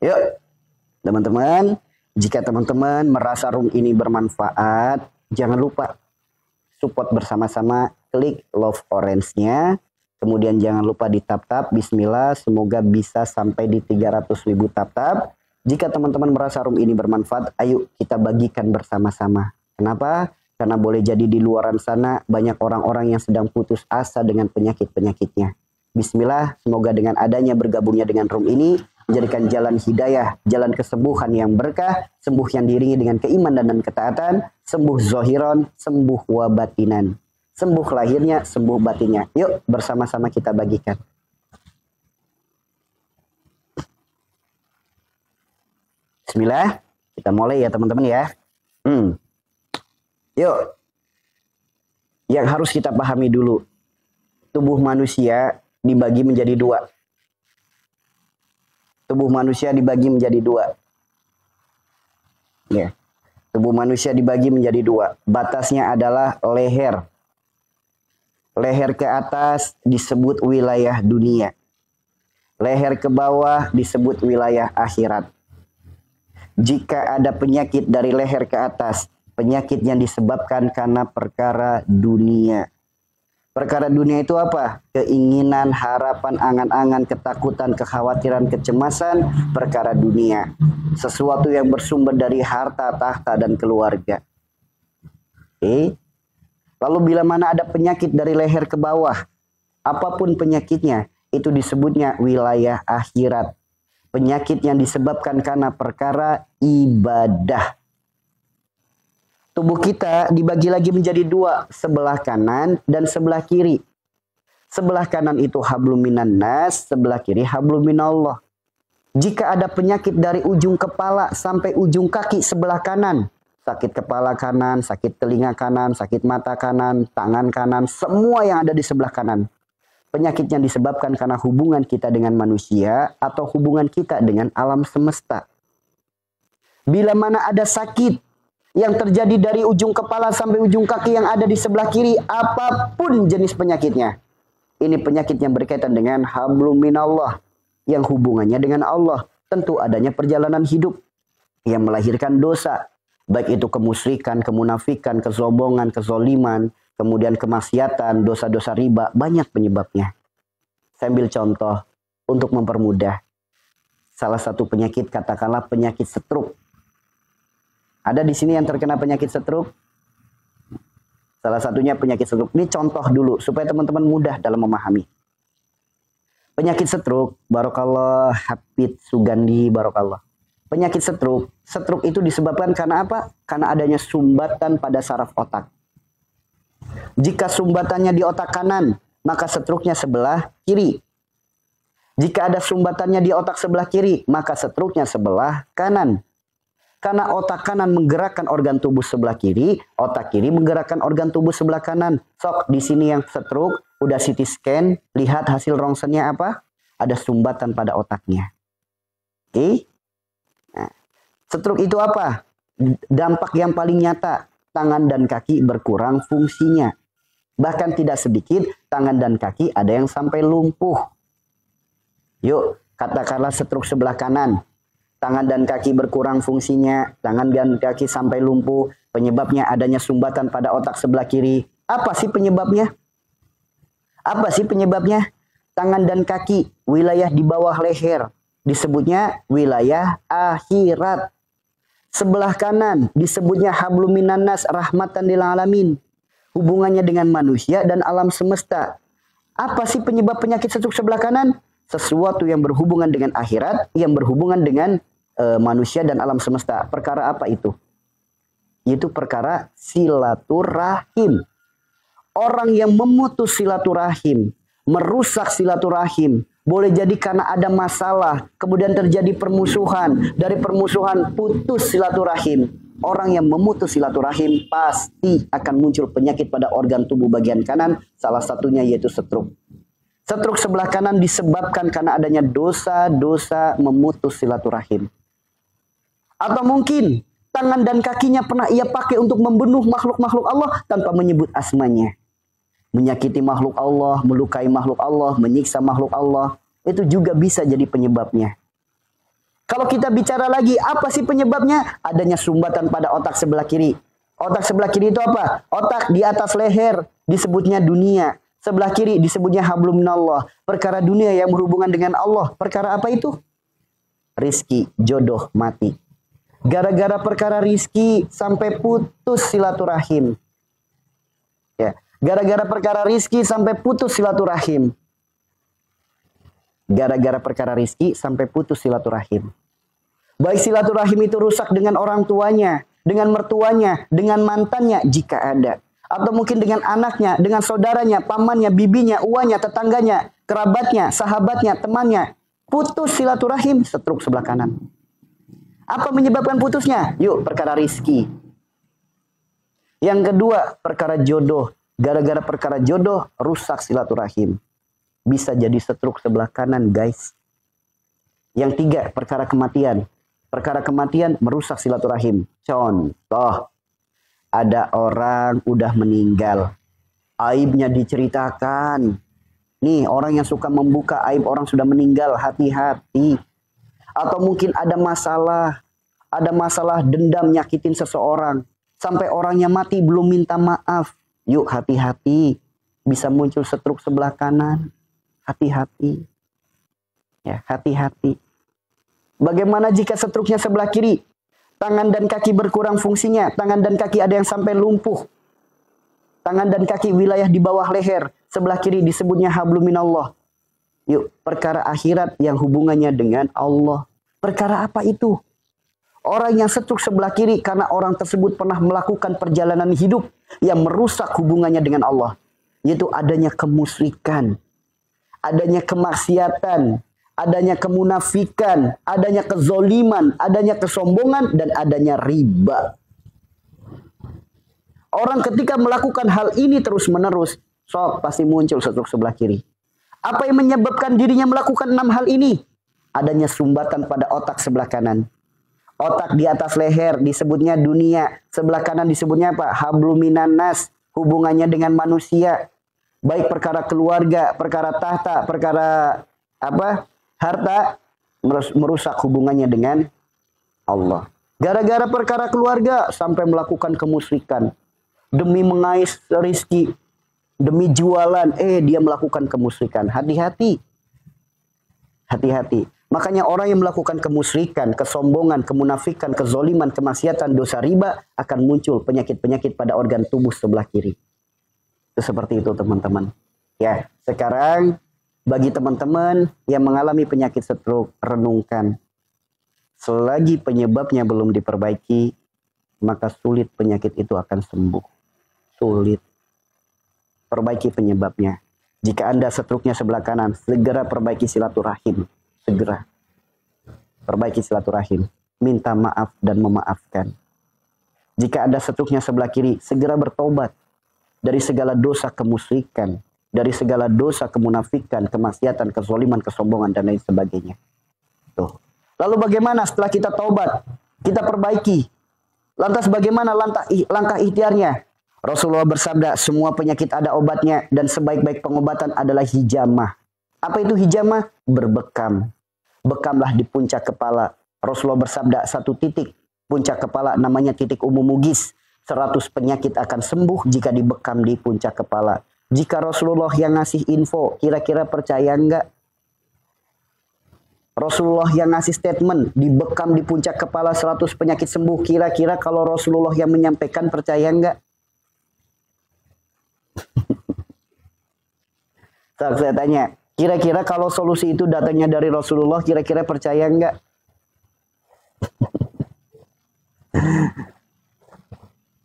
Yuk, teman-teman, jika teman-teman merasa room ini bermanfaat, jangan lupa support bersama-sama. Klik love orange-nya. Kemudian jangan lupa di tap-tap. Bismillah. Semoga bisa sampai di 300.000 tap-tap. Jika teman-teman merasa room ini bermanfaat, ayo kita bagikan bersama-sama. Kenapa? Karena boleh jadi di luaran sana banyak orang-orang yang sedang putus asa dengan penyakit-penyakitnya. Bismillah. Semoga dengan adanya bergabungnya dengan room ini menjadikan jalan hidayah, jalan kesembuhan yang berkah, sembuh yang diiringi dengan keimanan dan ketaatan, sembuh zohiron, sembuh wabatinan. Sembuh lahirnya, sembuh batinnya. Yuk bersama-sama kita bagikan. Bismillah. Kita mulai ya teman-teman ya. Yuk. Yang harus kita pahami dulu. tubuh manusia dibagi menjadi dua. Tubuh manusia dibagi menjadi dua. Ya. Tubuh manusia dibagi menjadi dua. Batasnya adalah leher. Leher ke atas disebut wilayah dunia. Leher ke bawah disebut wilayah akhirat. Jika ada penyakit dari leher ke atas, penyakit yang disebabkan karena perkara dunia. Perkara dunia itu apa? Keinginan, harapan, angan-angan, ketakutan, kekhawatiran, kecemasan, perkara dunia. Sesuatu yang bersumber dari harta, tahta, dan keluarga. Lalu bila mana ada penyakit dari leher ke bawah, apapun penyakitnya, itu disebutnya wilayah akhirat. Penyakit yang disebabkan karena perkara ibadah. Tubuh kita dibagi lagi menjadi dua, sebelah kanan dan sebelah kiri. Sebelah kanan itu hablum minan nas, sebelah kiri hablum minallah. Jika ada penyakit dari ujung kepala sampai ujung kaki sebelah kanan, sakit kepala kanan, sakit telinga kanan, sakit mata kanan, tangan kanan, semua yang ada di sebelah kanan. Penyakit yang disebabkan karena hubungan kita dengan manusia atau hubungan kita dengan alam semesta. Bila mana ada sakit yang terjadi dari ujung kepala sampai ujung kaki yang ada di sebelah kiri, apapun jenis penyakitnya. Ini penyakit yang berkaitan dengan hablum minallah, yang hubungannya dengan Allah. Tentu adanya perjalanan hidup yang melahirkan dosa. Baik itu kemusyrikan, kemunafikan, kesombongan, kezoliman, kemudian kemaksiatan, dosa-dosa riba, banyak penyebabnya. Saya ambil contoh untuk mempermudah. Salah satu penyakit, katakanlah penyakit stroke. Ada di sini yang terkena penyakit stroke? Salah satunya penyakit stroke. Ini contoh dulu supaya teman-teman mudah dalam memahami. Penyakit stroke, barokallah, Hafid Sugandi, barokallah. Penyakit stroke itu disebabkan karena apa? Karena adanya sumbatan pada saraf otak. Jika sumbatannya di otak kanan, maka stroke-nya sebelah kiri. Jika ada sumbatannya di otak sebelah kiri, maka stroke-nya sebelah kanan. Karena otak kanan menggerakkan organ tubuh sebelah kiri, otak kiri menggerakkan organ tubuh sebelah kanan. Sok, di sini yang stroke, udah CT scan, lihat hasil rongsennya apa? Ada sumbatan pada otaknya. Oke? Nah, stroke itu apa? Dampak yang paling nyata, tangan dan kaki berkurang fungsinya. Bahkan tidak sedikit, tangan dan kaki ada yang sampai lumpuh. Yuk, katakanlah stroke sebelah kanan. Tangan dan kaki berkurang fungsinya, tangan dan kaki sampai lumpuh, penyebabnya adanya sumbatan pada otak sebelah kiri. Apa sih penyebabnya? Apa sih penyebabnya? Tangan dan kaki, wilayah di bawah leher, disebutnya wilayah akhirat. Sebelah kanan, disebutnya hablum minan nas, rahmatan lil alamin. Hubungannya dengan manusia dan alam semesta. Apa sih penyebab penyakit stroke sebelah kanan? Sesuatu yang berhubungan dengan akhirat, yang berhubungan dengan manusia dan alam semesta. Perkara apa itu? Itu perkara silaturahim. Orang yang memutus silaturahim, merusak silaturahim, boleh jadi karena ada masalah, kemudian terjadi permusuhan, dari permusuhan putus silaturahim. Orang yang memutus silaturahim pasti akan muncul penyakit pada organ tubuh bagian kanan, salah satunya yaitu stroke. Stroke sebelah kanan disebabkan karena adanya dosa-dosa memutus silaturahim. Atau mungkin tangan dan kakinya pernah ia pakai untuk membunuh makhluk-makhluk Allah tanpa menyebut asmanya. Menyakiti makhluk Allah, melukai makhluk Allah, menyiksa makhluk Allah. Itu juga bisa jadi penyebabnya. Kalau kita bicara lagi, apa sih penyebabnya? Adanya sumbatan pada otak sebelah kiri. Otak sebelah kiri itu apa? Otak di atas leher disebutnya dunia. Sebelah kiri disebutnya hablum minallah. Perkara dunia yang berhubungan dengan Allah. Perkara apa itu? Rizki, jodoh, mati. Gara-gara perkara rizki sampai putus silaturahim. Ya, gara-gara perkara rizki sampai putus silaturahim. Gara-gara perkara rizki sampai putus silaturahim. Baik silaturahim itu rusak dengan orang tuanya, dengan mertuanya, dengan mantannya jika ada. Atau mungkin dengan anaknya, dengan saudaranya, pamannya, bibinya, uanya, tetangganya, kerabatnya, sahabatnya, temannya. Putus silaturahim, stroke sebelah kanan. Apa menyebabkan putusnya? Yuk, perkara rizki. Yang kedua, perkara jodoh. Gara-gara perkara jodoh, rusak silaturahim. Bisa jadi stroke sebelah kanan, guys. Yang tiga, perkara kematian. Perkara kematian merusak silaturahim. Contoh, ada orang udah meninggal. Aibnya diceritakan. Nih, orang yang suka membuka aib orang sudah meninggal, hati-hati. Atau mungkin ada masalah dendam nyakitin seseorang. Sampai orangnya mati belum minta maaf. Yuk hati-hati, bisa muncul stroke sebelah kanan. Hati-hati. Ya, hati-hati. Bagaimana jika stroke-nya sebelah kiri? Tangan dan kaki berkurang fungsinya. Tangan dan kaki ada yang sampai lumpuh. Tangan dan kaki wilayah di bawah leher. Sebelah kiri disebutnya hablum minallah. Yuk, perkara akhirat yang hubungannya dengan Allah. Perkara apa itu? Orang yang stroke sebelah kiri karena orang tersebut pernah melakukan perjalanan hidup yang merusak hubungannya dengan Allah. Yaitu adanya kemusyrikan, adanya kemaksiatan, adanya kemunafikan, adanya kezoliman, adanya kesombongan, dan adanya riba. Orang ketika melakukan hal ini terus-menerus, pasti muncul stroke sebelah kiri. Apa yang menyebabkan dirinya melakukan 6 hal ini? Adanya sumbatan pada otak sebelah kanan. Otak di atas leher disebutnya dunia. Sebelah kanan disebutnya apa? Hablum minan nas. Hubungannya dengan manusia. Baik perkara keluarga, perkara tahta, perkara apa? Harta. Merusak hubungannya dengan Allah. Gara-gara perkara keluarga sampai melakukan kemusyrikan. Demi mengais rezeki. Demi jualan. Dia melakukan kemusyrikan. Hati-hati. Hati-hati. Makanya orang yang melakukan kemusyrikan, kesombongan, kemunafikan, kezoliman, kemaksiatan, dosa riba akan muncul penyakit-penyakit pada organ tubuh sebelah kiri. Itu seperti itu teman-teman. Ya, sekarang bagi teman-teman yang mengalami penyakit stroke, renungkan. Selagi penyebabnya belum diperbaiki, maka sulit penyakit itu akan sembuh. Sulit. Perbaiki penyebabnya. Jika Anda stroke-nya sebelah kanan, segera perbaiki silaturahim. Segera perbaiki silaturahim, minta maaf dan memaafkan. Jika ada stroke-nya sebelah kiri, segera bertobat dari segala dosa kemusyrikan, dari segala dosa kemunafikan, kemaksiatan, kezaliman, kesombongan, dan lain sebagainya. Tuh. Lalu bagaimana setelah kita taubat, kita perbaiki? Lantas bagaimana langkah ikhtiarnya? Rasulullah bersabda, semua penyakit ada obatnya dan sebaik-baik pengobatan adalah hijamah. Apa itu hijamah? Berbekam. Bekamlah di puncak kepala. Rasulullah bersabda, satu titik puncak kepala namanya titik umumugis. 100 penyakit akan sembuh jika dibekam di puncak kepala. Jika Rasulullah yang ngasih info, kira-kira percaya enggak? Rasulullah yang ngasih statement, dibekam di puncak kepala 100 penyakit sembuh. Kira-kira kalau Rasulullah yang menyampaikan, percaya enggak? Saya tanya, kira-kira kalau solusi itu datangnya dari Rasulullah, kira-kira percaya enggak?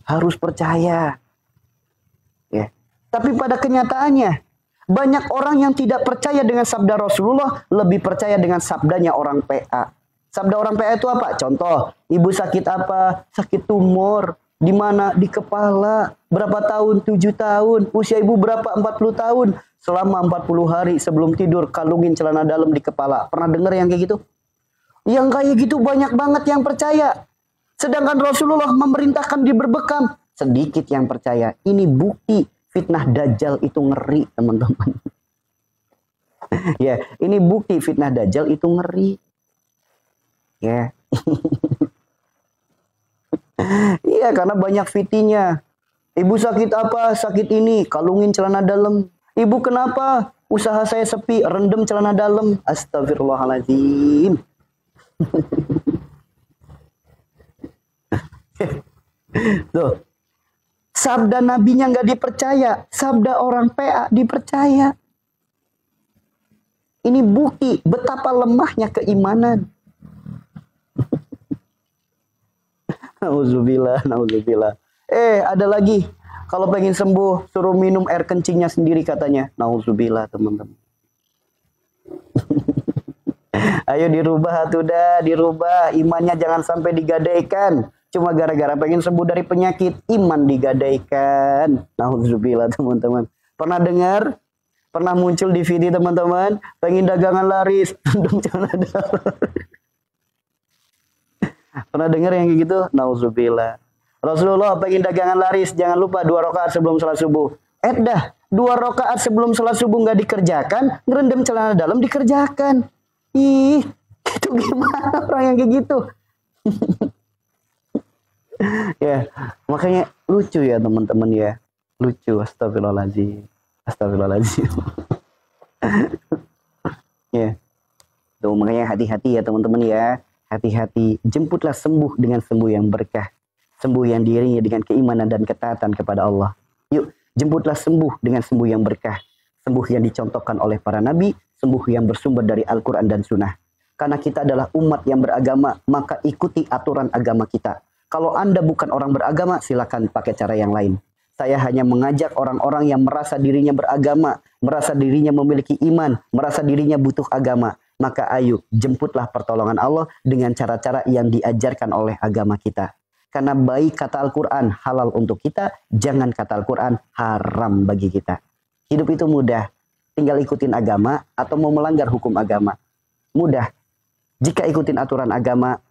Harus percaya. Ya. Tapi pada kenyataannya, banyak orang yang tidak percaya dengan sabda Rasulullah, lebih percaya dengan sabdanya orang PA. Sabda orang PA itu apa? Contoh, ibu sakit apa? Sakit tumor. Di mana? Di kepala. Berapa tahun? 7 tahun. Usia ibu berapa? 40 tahun. Selama 40 hari sebelum tidur, kalungin celana dalam di kepala. Pernah dengar yang kayak gitu? Yang kayak gitu banyak banget yang percaya. Sedangkan Rasulullah memerintahkan dia berbekam. Sedikit yang percaya. Ini bukti fitnah Dajjal itu ngeri, teman-teman. Ya, ini bukti fitnah Dajjal itu ngeri. Ya. Iya, karena banyak fitinya. Ibu sakit apa? Sakit ini. Kalungin celana dalam. Ibu kenapa? Usaha saya sepi. Rendem celana dalam. Astagfirullahaladzim. Tuh. Sabda nabinya nggak dipercaya. Sabda orang PA dipercaya. Ini bukti betapa lemahnya keimanan. Nauzubillah, nauzubillah. Ada lagi. Kalau pengen sembuh, suruh minum air kencingnya sendiri katanya. Nauzubillah, teman-teman. Ayo dirubah tuh dah, dirubah. Imannya jangan sampai digadaikan. Cuma gara-gara pengen sembuh dari penyakit, iman digadaikan. Nauzubillah teman-teman. Pernah dengar? Pernah muncul di video teman-teman? Pengen dagangan laris, tunduk celana dalam. Pernah dengar yang kayak gitu? Nauzubillah. Rasulullah pengen dagangan laris, jangan lupa 2 rakaat sebelum salat subuh. Dah, 2 rakaat sebelum salat subuh nggak dikerjakan, ngerendam celana dalam dikerjakan. Ih, itu gimana orang yang kayak gitu? Ya, makanya lucu ya teman-teman ya. Lucu, astagfirullahaladzim. Astagfirullahaladzim. Ya. Tuh, makanya hati-hati ya teman-teman ya. Hati-hati, jemputlah sembuh dengan sembuh yang berkah. Sembuh yang diiringi dengan keimanan dan ketaatan kepada Allah. Yuk, jemputlah sembuh dengan sembuh yang berkah. Sembuh yang dicontohkan oleh para nabi, sembuh yang bersumber dari Al-Quran dan Sunnah. Karena kita adalah umat yang beragama, maka ikuti aturan agama kita. Kalau Anda bukan orang beragama, silakan pakai cara yang lain. Saya hanya mengajak orang-orang yang merasa dirinya beragama, merasa dirinya memiliki iman, merasa dirinya butuh agama. Maka ayo, jemputlah pertolongan Allah dengan cara-cara yang diajarkan oleh agama kita. Karena baik kata Al-Quran halal untuk kita, jangan kata Al-Quran haram bagi kita. Hidup itu mudah, tinggal ikutin agama atau mau melanggar hukum agama. Mudah, jika ikutin aturan agama,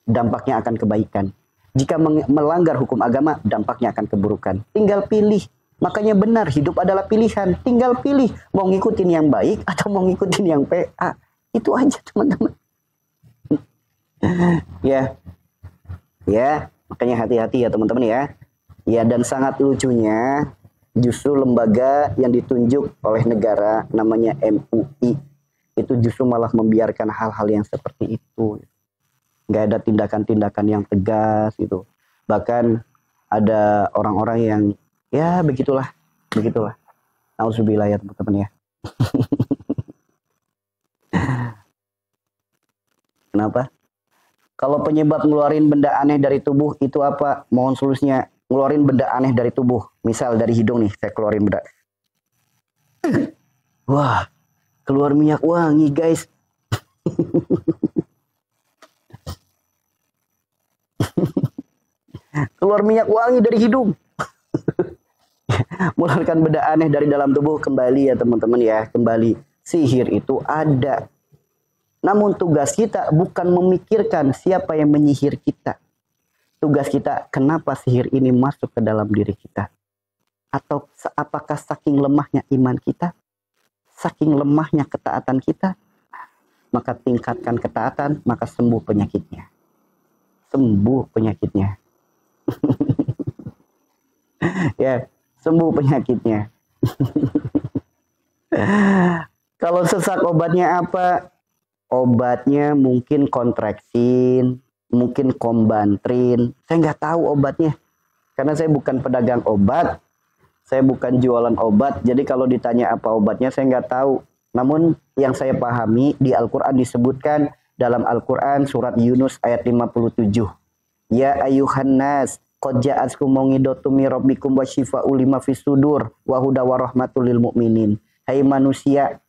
dampaknya akan kebaikan. Jika melanggar hukum agama, dampaknya akan keburukan. Tinggal pilih. Makanya benar, hidup adalah pilihan. Tinggal pilih, mau ngikutin yang baik atau mau ngikutin yang PA. Itu aja teman-teman. Ya, ya, makanya hati-hati ya teman-teman ya. Ya, dan sangat lucunya, justru lembaga yang ditunjuk oleh negara, namanya MUI, itu justru malah membiarkan hal-hal yang seperti itu. Nggak ada tindakan-tindakan yang tegas gitu. Bahkan ada orang-orang yang ya begitulah. Nauzubillah ya teman-teman ya. Kenapa? Kalau penyebab ngeluarin benda aneh dari tubuh itu apa? Mohon solusinya. Ngeluarin benda aneh dari tubuh. Misal dari hidung nih, saya keluarin benda. Wah, keluar minyak wangi guys. Keluar minyak wangi dari hidung. Mengeluarkan benda aneh dari dalam tubuh. Kembali ya teman-teman ya. Kembali. Sihir itu ada. Namun tugas kita bukan memikirkan siapa yang menyihir kita. Tugas kita, kenapa sihir ini masuk ke dalam diri kita? Atau apakah saking lemahnya iman kita? Saking lemahnya ketaatan kita? Maka tingkatkan ketaatan, maka sembuh penyakitnya. Sembuh penyakitnya. Ya, sembuh penyakitnya. Kalau sesak obatnya apa? Obatnya mungkin kontraksin, mungkin kombantrin. Saya nggak tahu obatnya. Karena saya bukan pedagang obat. Saya bukan jualan obat. Jadi kalau ditanya apa obatnya, saya nggak tahu. Namun yang saya pahami, di Al-Quran disebutkan dalam Al-Quran surat Yunus ayat 57. Ya ayuhan nas, qad ja'atkum mau'idhatun mir rabbikum wa syifaa'un lima fis sudur wa huda wa rahmatul lil mu'minin. Hai manusia,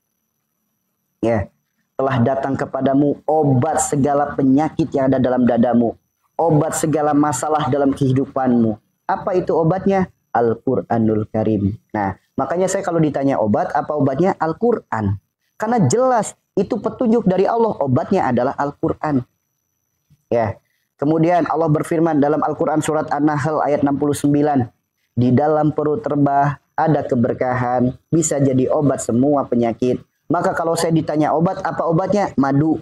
ya, telah datang kepadamu obat segala penyakit yang ada dalam dadamu, obat segala masalah dalam kehidupanmu. Apa itu obatnya? Al-Qur'anul Karim. Nah, makanya saya kalau ditanya obat, apa obatnya? Al-Qur'an. Karena jelas itu petunjuk dari Allah, obatnya adalah Al-Qur'an. Ya. Kemudian Allah berfirman dalam Al-Quran surat An-Nahl ayat 69. Di dalam perut terbah ada keberkahan, bisa jadi obat semua penyakit. Maka kalau saya ditanya obat, apa obatnya? Madu.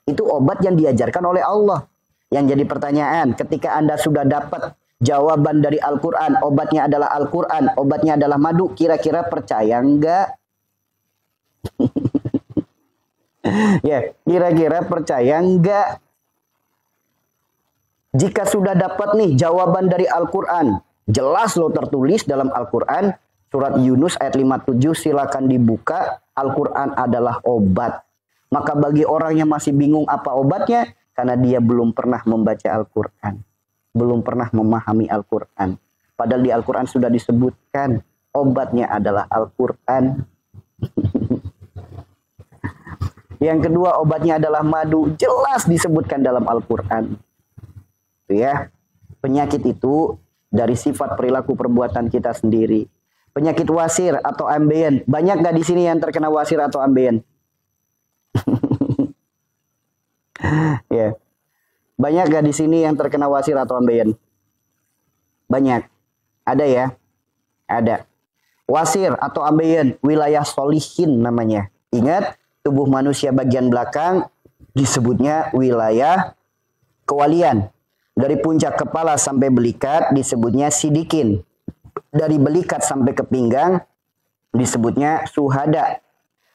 Itu obat yang diajarkan oleh Allah. Yang jadi pertanyaan, ketika Anda sudah dapat jawaban dari Al-Quran, obatnya adalah Al-Quran, obatnya adalah madu, kira-kira percaya enggak? Ya, kira-kira percaya enggak? Jika sudah dapat nih jawaban dari Al-Quran, jelas loh tertulis dalam Al-Quran, surat Yunus ayat 57, silakan dibuka, Al-Quran adalah obat. Maka bagi orang yang masih bingung apa obatnya, karena dia belum pernah membaca Al-Quran, belum pernah memahami Al-Quran. Padahal di Al-Quran sudah disebutkan, obatnya adalah Al-Quran. Yang kedua, obatnya adalah madu, jelas disebutkan dalam Al-Quran. itu ya. Penyakit itu dari sifat perilaku perbuatan kita sendiri. Penyakit wasir atau ambeien. Banyak gak di sini yang terkena wasir atau ambeien? Ya. Banyak gak di sini yang terkena wasir atau ambeien? Banyak. Ada ya? Ada. Wasir atau ambeien, wilayah solihin namanya. Ingat, tubuh manusia bagian belakang disebutnya wilayah kewalian. Dari puncak kepala sampai belikat disebutnya sidikin. Dari belikat sampai ke pinggang disebutnya suhada.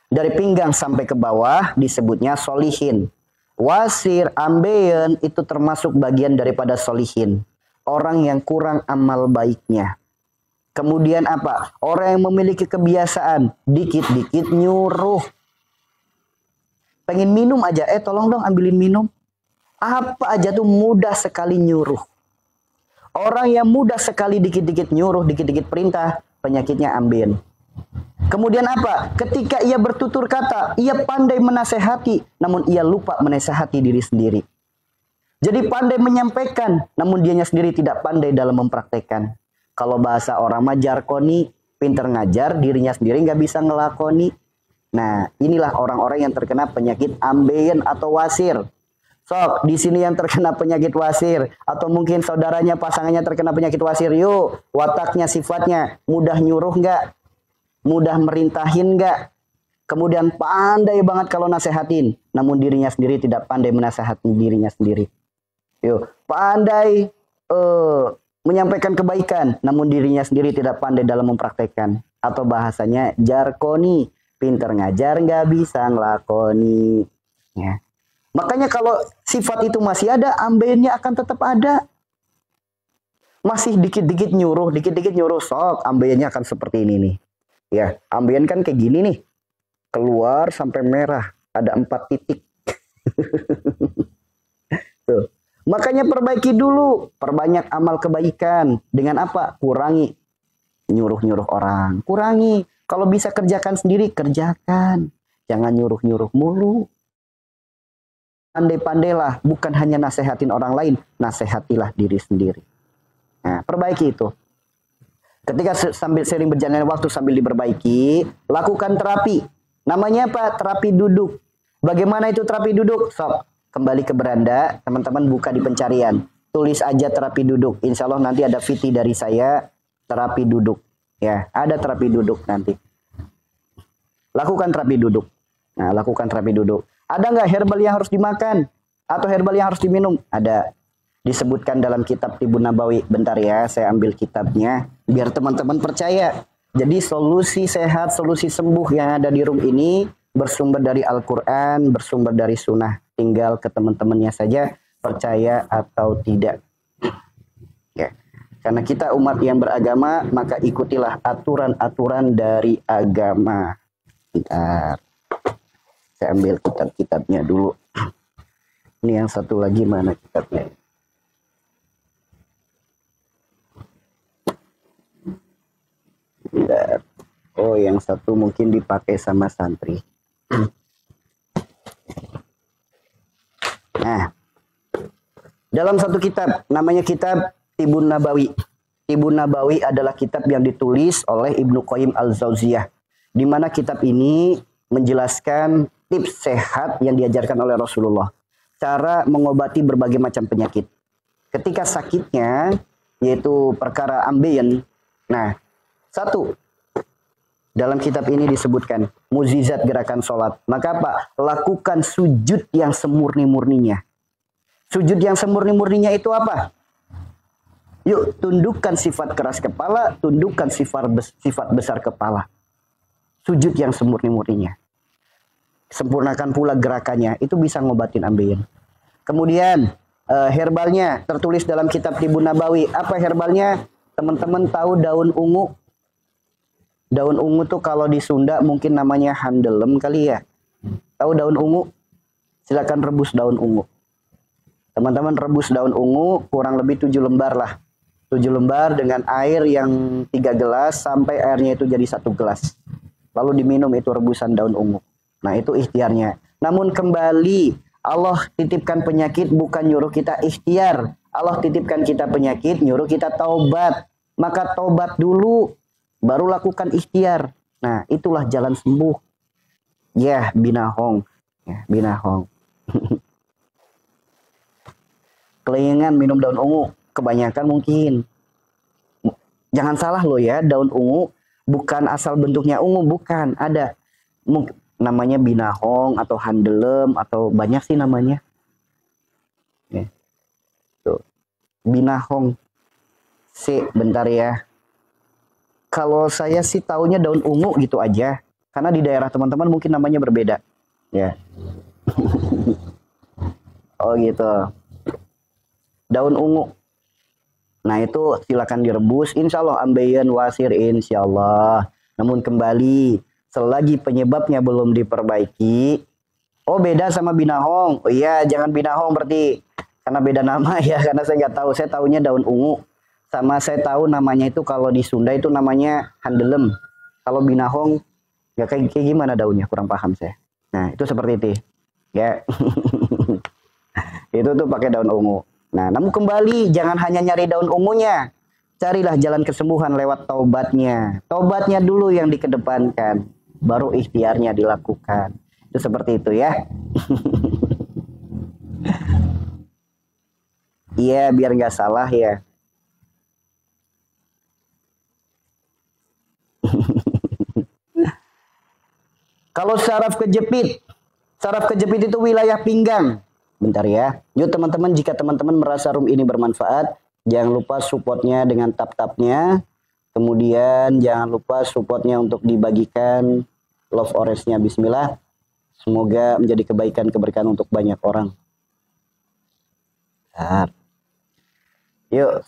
Dari pinggang sampai ke bawah disebutnya solihin. Wasir, ambeien itu termasuk bagian daripada solihin. Orang yang kurang amal baiknya. Kemudian apa? Orang yang memiliki kebiasaan dikit-dikit nyuruh. Pengen minum aja, tolong dong ambilin minum. Apa aja tuh mudah sekali nyuruh. Orang yang mudah sekali dikit-dikit nyuruh, dikit-dikit perintah, penyakitnya ambeien. Kemudian apa? Ketika ia bertutur kata, ia pandai menasehati, namun ia lupa menasehati diri sendiri. Jadi pandai menyampaikan, namun dianya sendiri tidak pandai dalam mempraktekkan. Kalau bahasa orang mah jarkoni, pinter ngajar, dirinya sendiri nggak bisa ngelakoni. Nah, inilah orang-orang yang terkena penyakit ambeien atau wasir. Sok, di sini yang terkena penyakit wasir. Atau mungkin saudaranya, pasangannya terkena penyakit wasir. Yuk, wataknya, sifatnya. Mudah nyuruh nggak? Mudah merintahin nggak? Kemudian pandai banget kalau nasehatin. Namun dirinya sendiri tidak pandai menasehati dirinya sendiri. Yuk, pandai menyampaikan kebaikan. Namun dirinya sendiri tidak pandai dalam mempraktekkan. Atau bahasanya jarkoni. Pinter ngajar nggak bisa ngelakoni. Ya. Makanya kalau sifat itu masih ada, ambeiennya akan tetap ada. Masih dikit-dikit nyuruh, sok, ambeiennya akan seperti ini nih. Ya, ambeien kan kayak gini nih. Keluar sampai merah, ada 4 titik. Tuh. Makanya perbaiki dulu, perbanyak amal kebaikan. Dengan apa? Kurangi nyuruh-nyuruh orang. Kurangi. Kalau bisa kerjakan sendiri, kerjakan. Jangan nyuruh-nyuruh mulu. Pandai-pandailah, bukan hanya nasehatin orang lain, nasehatilah diri sendiri. Nah, perbaiki itu. Ketika sambil sering berjalan waktu sambil diperbaiki, lakukan terapi. Namanya apa? Terapi duduk. Bagaimana itu terapi duduk? Sok, kembali ke beranda, teman-teman buka di pencarian. Tulis aja terapi duduk. Insya Allah nanti ada VT dari saya, terapi duduk. Ya, ada terapi duduk nanti. Lakukan terapi duduk. Nah, lakukan terapi duduk. Ada nggak herbal yang harus dimakan? Atau herbal yang harus diminum? Ada. Disebutkan dalam kitab Tibun Nabawi. Bentar ya, saya ambil kitabnya. Biar teman-teman percaya. Jadi solusi sehat, solusi sembuh yang ada di room ini bersumber dari Al-Quran, bersumber dari sunnah. Tinggal ke teman-temannya saja, percaya atau tidak. Ya. Karena kita umat yang beragama, maka ikutilah aturan-aturan dari agama. Bentar. Saya ambil kitab-kitabnya dulu. Ini yang satu lagi mana kitabnya? Bentar. Oh, yang satu mungkin dipakai sama santri. Nah, dalam satu kitab, namanya kitab Tibun Nabawi. Tibun Nabawi adalah kitab yang ditulis oleh Ibnu Qayyim Al-Jauziyah. Di mana kitab ini menjelaskan tips sehat yang diajarkan oleh Rasulullah. Cara mengobati berbagai macam penyakit. Ketika sakitnya, yaitu perkara ambeien. Nah, satu, dalam kitab ini disebutkan mukjizat gerakan sholat. Maka apa? Lakukan sujud yang semurni-murninya. Sujud yang semurni-murninya itu apa? Yuk, tundukkan sifat keras kepala, tundukkan sifat besar kepala. Sujud yang semurni-murninya. Sempurnakan pula gerakannya, itu bisa ngobatin ambeien. Kemudian herbalnya tertulis dalam kitab Tibun Nabawi. Apa herbalnya? Teman-teman tahu daun ungu? Daun ungu tuh kalau di Sunda mungkin namanya handelem kali ya. Tahu daun ungu? Silakan rebus daun ungu. Teman-teman rebus daun ungu kurang lebih 7 lembar lah. 7 lembar dengan air yang 3 gelas sampai airnya itu jadi 1 gelas. Lalu diminum itu rebusan daun ungu. Nah, itu ikhtiarnya. Namun kembali Allah titipkan penyakit bukan nyuruh kita ikhtiar. Allah titipkan kita penyakit, nyuruh kita taubat. Maka taubat dulu, baru lakukan ikhtiar. Nah, itulah jalan sembuh. Ya, binahong. Ya, binahong. Kelingan minum daun ungu, kebanyakan mungkin. Jangan salah loh ya, daun ungu bukan asal bentuknya ungu, bukan. Ada namanya binahong atau handelem atau banyak sih namanya. Ya. Tuh. Binahong. Bentar ya. Kalau saya sih taunya daun ungu gitu aja. Karena di daerah teman-teman mungkin namanya berbeda. Ya. Oh gitu. Daun ungu. Nah itu silakan direbus. Insya Allah ambeien wasir insya Allah. Namun kembali selagi penyebabnya belum diperbaiki. Oh beda sama binahong. Oh iya jangan binahong berarti. Karena beda nama ya. Karena saya nggak tahu. Saya taunya daun ungu. Sama saya tahu namanya itu kalau di Sunda itu namanya handelem. Kalau binahong ya kayak gimana daunnya, kurang paham saya. Nah itu seperti itu ya. Itu tuh pakai daun ungu. Nah namun kembali jangan hanya nyari daun ungunya, carilah jalan kesembuhan lewat taubatnya. Taubatnya dulu yang dikedepankan, baru ikhtiarnya dilakukan. Itu seperti itu ya. Iya biar nggak salah ya. Kalau saraf kejepit itu wilayah pinggang. Bentar ya. Yuk teman-teman, jika teman-teman merasa room ini bermanfaat, jangan lupa supportnya dengan tap-tapnya. Kemudian jangan lupa supportnya untuk dibagikan love orange-nya. Bismillah. Semoga menjadi kebaikan keberkahan untuk banyak orang. Bentar. Yuk.